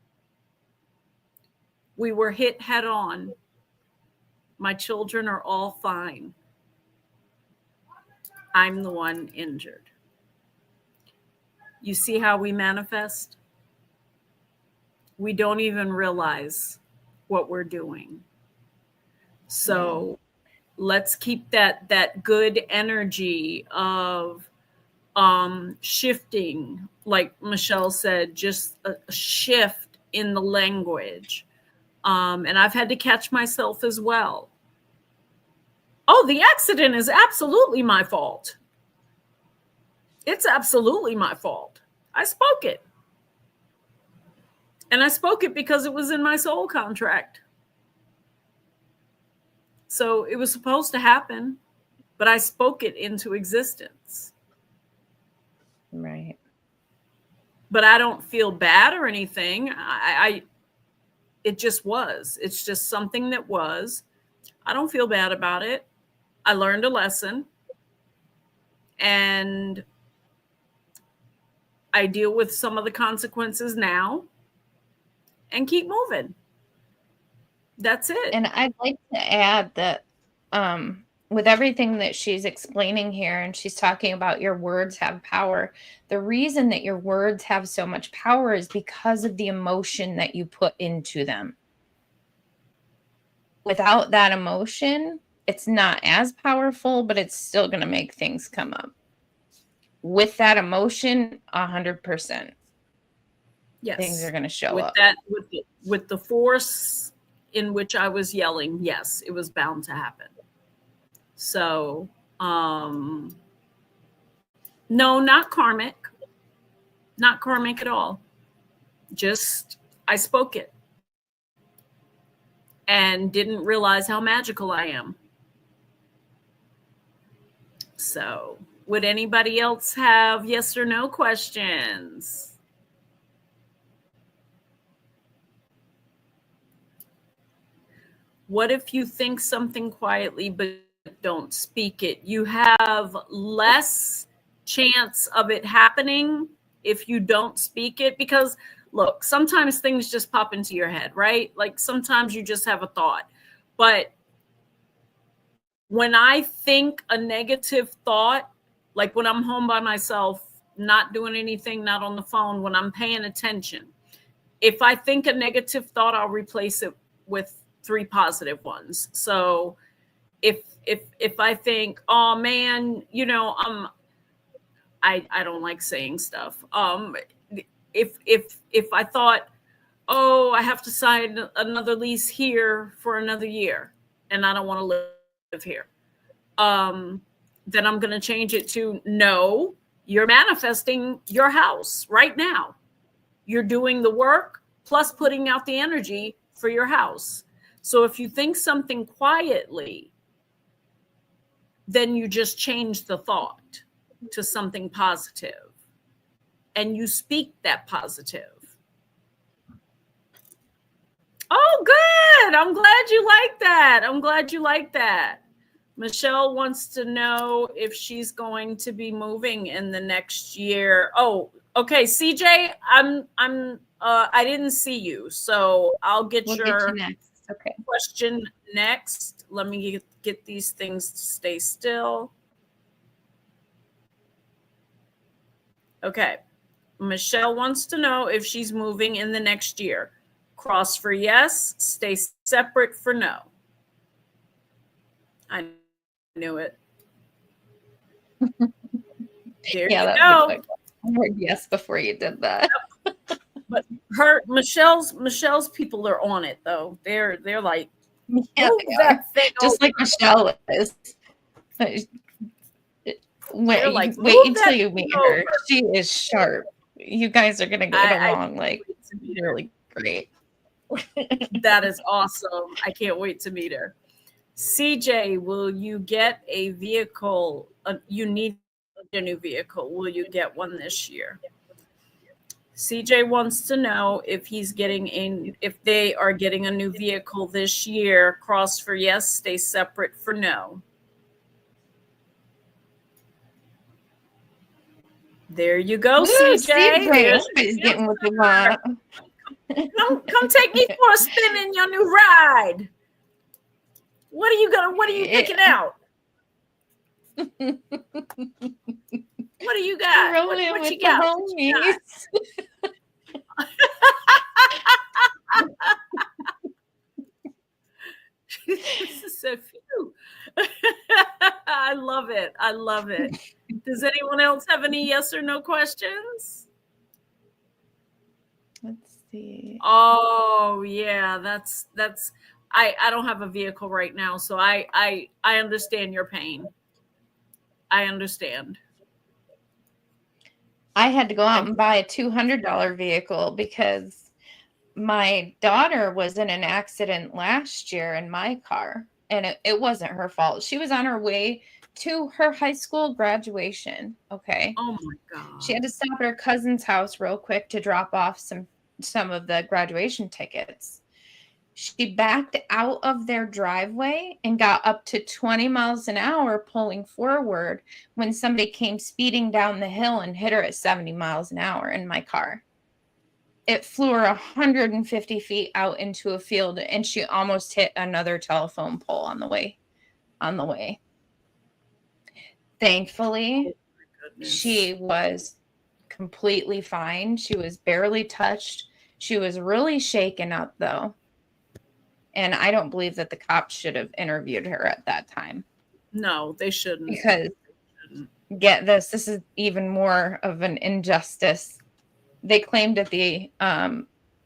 We were hit head on. My children are all fine. I'm the one injured. You see how we manifest? We don't even realize what we're doing. So let's keep that good energy of shifting, like Michelle said, just a shift in the language. And I've had to catch myself as well. Oh, the accident is absolutely my fault. It's absolutely my fault. I spoke it. And I spoke it because it was in my soul contract. So it was supposed to happen, but I spoke it into existence. Right. But I don't feel bad or anything. It just was. It's just something that was. I don't feel bad about it. I learned a lesson. And I deal with some of the consequences now and keep moving. That's it. And I'd like to add that with everything that she's explaining here, and she's talking about your words have power. The reason that your words have so much power is because of the emotion that you put into them. Without that emotion, it's not as powerful, but it's still going to make things come up. With that emotion, 100%. Yes. Things are going to show with up. With the force in which I was yelling, yes, it was bound to happen. So, no, not karmic. Not karmic at all. Just, I spoke it and didn't realize how magical I am. So, would anybody else have yes or no questions? What if you think something quietly but don't speak it? You have less chance of it happening if you don't speak it, because look, sometimes things just pop into your head, right? Like sometimes you just have a thought. But when I think a negative thought, like when I'm home by myself, not doing anything, not on the phone, when I'm paying attention, if I think a negative thought, I'll replace it with 3 positive ones. So if I think, oh man, you know, I don't like saying stuff. If I thought, oh, I have to sign another lease here for another year and I don't want to live here, then I'm going to change it to, no, you're manifesting your house right now. You're doing the work plus putting out the energy for your house. So if you think something quietly, then you just change the thought to something positive and you speak that positive. Oh, good. I'm glad you like that. I'm glad you like that. Michelle wants to know if she's going to be moving in the next year. Oh, okay. CJ, I didn't see you, so I'll get We'll your get you next. Okay. question next. Let me get these things to stay still. Okay. Michelle wants to know if she's moving in the next year. Cross for yes, stay separate for no. I knew it. There you go. I heard yes before you did that. But Michelle's people are on it though. They're like, Yeah, move that thing just over. like Michelle is. They're like, Wait move until that you meet thing her. over. She is sharp. You guys are gonna get along like really great. That is awesome. I can't wait to meet her. CJ, will you get a vehicle? You need a new vehicle. Will you get one this year? CJ wants to know if if they are getting a new vehicle this year. Cross for yes, stay separate for no. There you go, Woo, CJ. Everybody's getting what they want. Come take me for a spin in your new ride. What are you picking out? What do you got? What you got? This is so few. I love it. I love it. Does anyone else have any yes or no questions? Let's see. Oh yeah, that's I don't have a vehicle right now, so I understand your pain. I understand. I had to go out and buy a $200 vehicle because my daughter was in an accident last year in my car, and it wasn't her fault. She was on her way to her high school graduation. Okay. Oh my God. She had to stop at her cousin's house real quick to drop off some of the graduation tickets. She backed out of their driveway and got up to 20 miles an hour pulling forward when somebody came speeding down the hill and hit her at 70 miles an hour in my car. It flew her 150 feet out into a field, and she almost hit another telephone pole on the way. Thankfully, she was completely fine. She was barely touched. She was really shaken up, though. And I don't believe that the cops should have interviewed her at that time. No, they shouldn't. Because, get this is even more of an injustice. They claimed that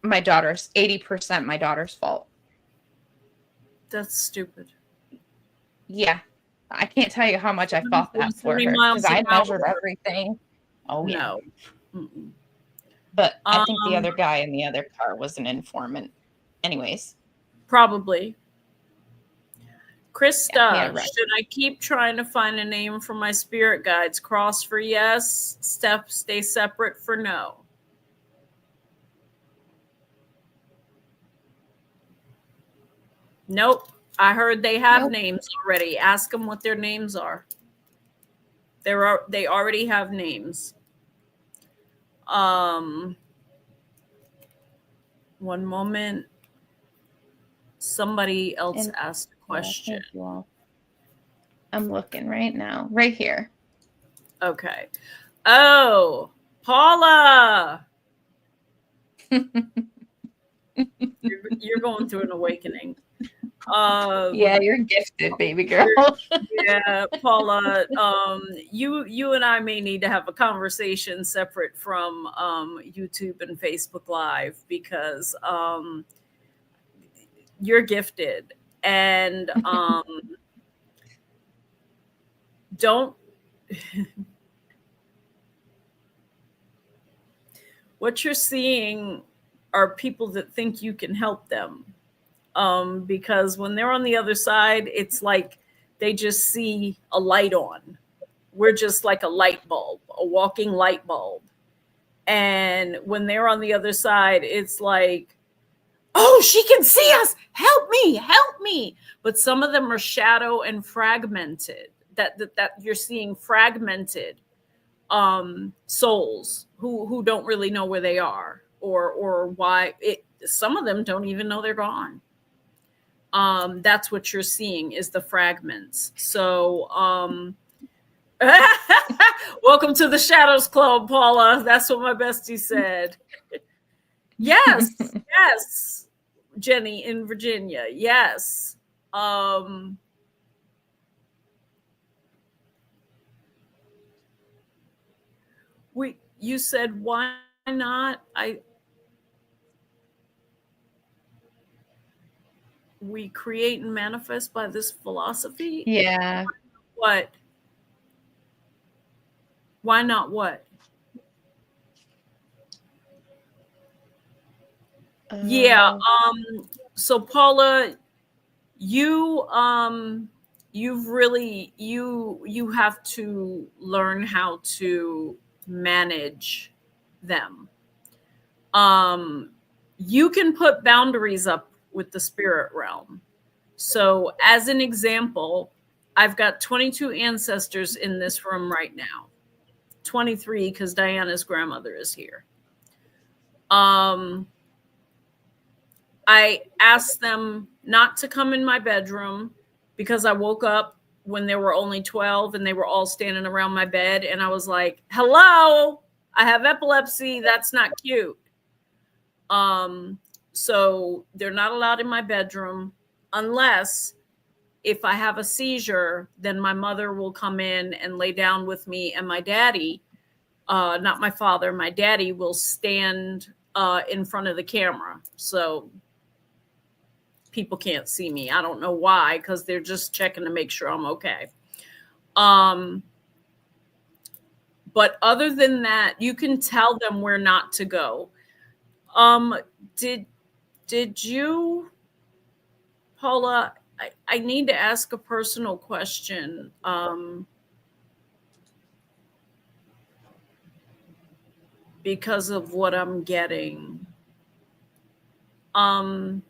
my daughter's 80% my daughter's fault. That's stupid. Yeah. I can't tell you how much I fought that for her because I measured everything. Oh, yeah. No. Mm-mm. But I think the other guy in the other car was an informant. Anyways. Probably. Krista, yeah, right. Should I keep trying to find a name for my spirit guides? Cross for yes, stay separate for no. Nope. I heard they have names already. Ask them what their names are. They already have names. One moment. Somebody else asked a question. I'm looking right now. Right here. Okay. Oh, Paula. You're going through an awakening. Yeah, you're gifted, baby girl. Yeah, Paula. You and I may need to have a conversation separate from YouTube and Facebook Live because you're gifted, and don't. What you're seeing are people that think you can help them. Because when they're on the other side, it's like they just see a light on. We're just like a light bulb, a walking light bulb. And when they're on the other side, it's like, oh, she can see us. Help me, help me. But some of them are shadow and fragmented, that you're seeing fragmented souls who don't really know where they are or why it. Some of them don't even know they're gone. That's what you're seeing is the fragments. So welcome to the Shadows Club, Paula. That's what my bestie said. Yes, yes, Jenny in Virginia. Yes. You said why not? We create and manifest by this philosophy. Yeah. What? Why not what? Yeah. So Paula, you've really you have to learn how to manage them. You can put boundaries up with the spirit realm. So as an example, I've got 22 ancestors in this room right now. 23 because Diana's grandmother is here. I asked them not to come in my bedroom because I woke up when there were only 12 and they were all standing around my bed. And I was like, hello, I have epilepsy. That's not cute. So they're not allowed in my bedroom unless if I have a seizure, then my mother will come in and lay down with me, and my daddy, not my father, my daddy will stand in front of the camera. So people can't see me. I don't know why, because they're just checking to make sure I'm okay. But other than that, you can tell them where not to go. Did you, Paula, I need to ask a personal question. Because of what I'm getting. I'd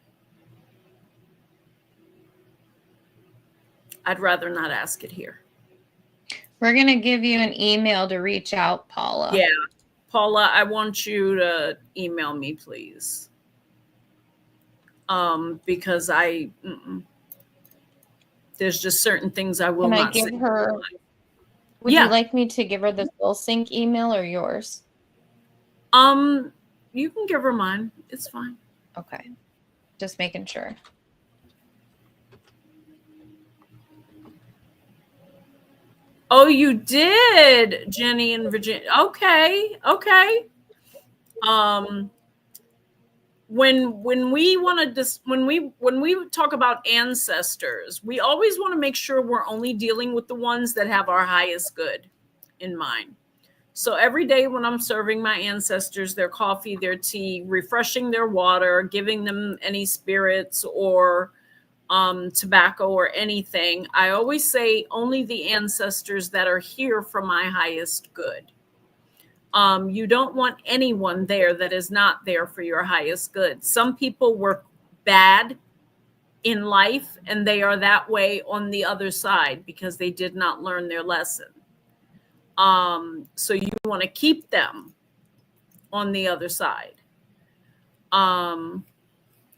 rather not ask it here. We're going to give you an email to reach out, Paula. Yeah. Paula, I want you to email me, please. Because there's just certain things I will not say. Can I give her, would you like me to give her the Soul Sync email or yours? You can give her mine. It's fine. Okay. Just making sure. Oh, you did, Jenny in Virginia. Okay. When we want to when we talk about ancestors, we always want to make sure we're only dealing with the ones that have our highest good in mind. So every day when I'm serving my ancestors their coffee, their tea, refreshing their water, giving them any spirits or tobacco or anything, I always say only the ancestors that are here for my highest good. You don't want anyone there that is not there for your highest good. Some people were bad in life and they are that way on the other side because they did not learn their lesson. So you want to keep them on the other side.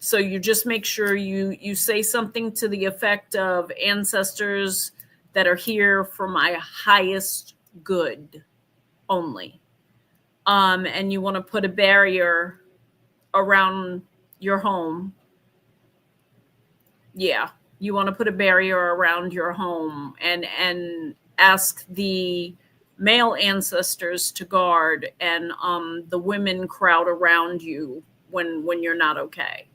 So you just make sure you say something to the effect of ancestors that are here for my highest good only. And you want to put a barrier around your home. Yeah, you want to put a barrier around your home and ask the male ancestors to guard and the women crowd around you when you're not okay.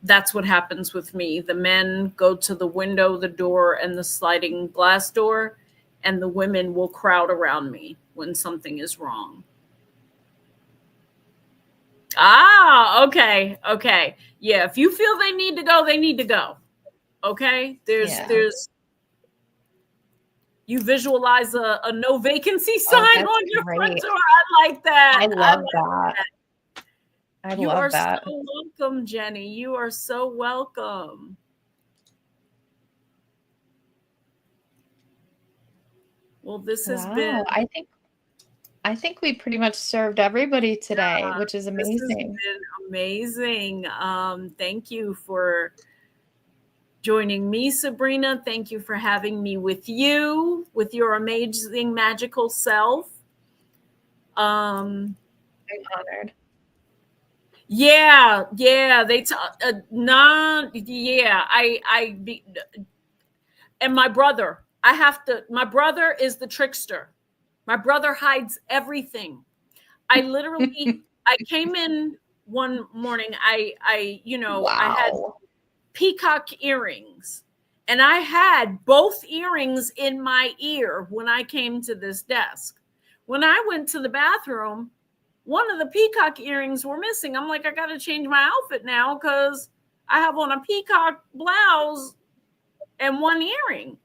That's what happens with me. The men go to the window, the door, and the sliding glass door, and the women will crowd around me when something is wrong. Ah, okay. Yeah, if you feel they need to go, they need to go. Okay? There's you visualize a no vacancy sign on your front door. I like that. I love that. I You love are that. so welcome, Jenny. You are so welcome. Well, this has been. Wow. I think we pretty much served everybody today, Yeah, which is this has amazing. been amazing. Thank you for joining me, Sabrina. Thank you for having me with you, with your amazing, magical self. I'm honored. Yeah, they and my brother. My brother is the trickster. My brother hides everything. I came in one morning. I had Wow. peacock earrings, and I had both earrings in my ear when I came to this desk. When I went to the bathroom, one of the peacock earrings were missing. I'm like, I got to change my outfit now because I have on a peacock blouse and one earring.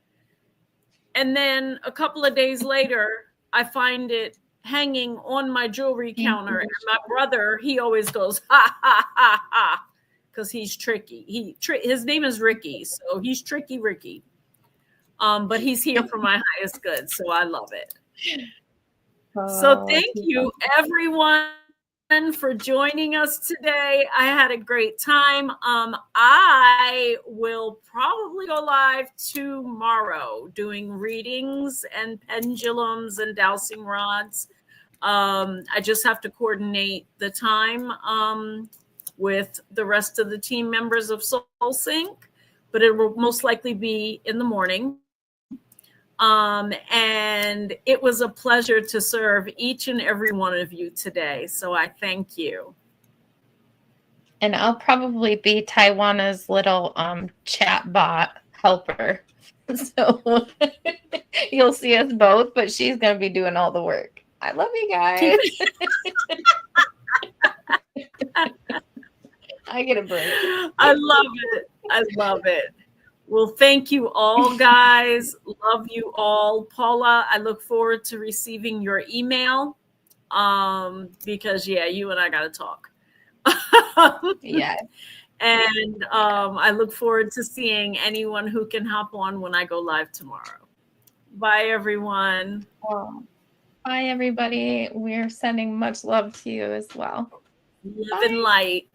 And then a couple of days later, I find it hanging on my jewelry counter. And my brother, he always goes, ha, ha, ha, ha, because he's tricky. His name is Ricky, so he's Tricky Ricky. But he's here for my highest good, so I love it. So thank you, everyone, for joining us today. I had a great time. I will probably go live tomorrow doing readings and pendulums and dowsing rods. I just have to coordinate the time with the rest of the team members of Soul Sync, but it will most likely be in the morning. And it was a pleasure to serve each and every one of you today. So I thank you. And I'll probably be Tywanah's little chat bot helper. So you'll see us both, but she's going to be doing all the work. I love you guys. I get a break. I love it. I love it. Well, thank you all, guys. Love you all. Paula, I look forward to receiving your email because, yeah, you and I got to talk. Yeah. And I look forward to seeing anyone who can hop on when I go live tomorrow. Bye, everyone. Bye, everybody. We're sending much love to you as well. Live in light.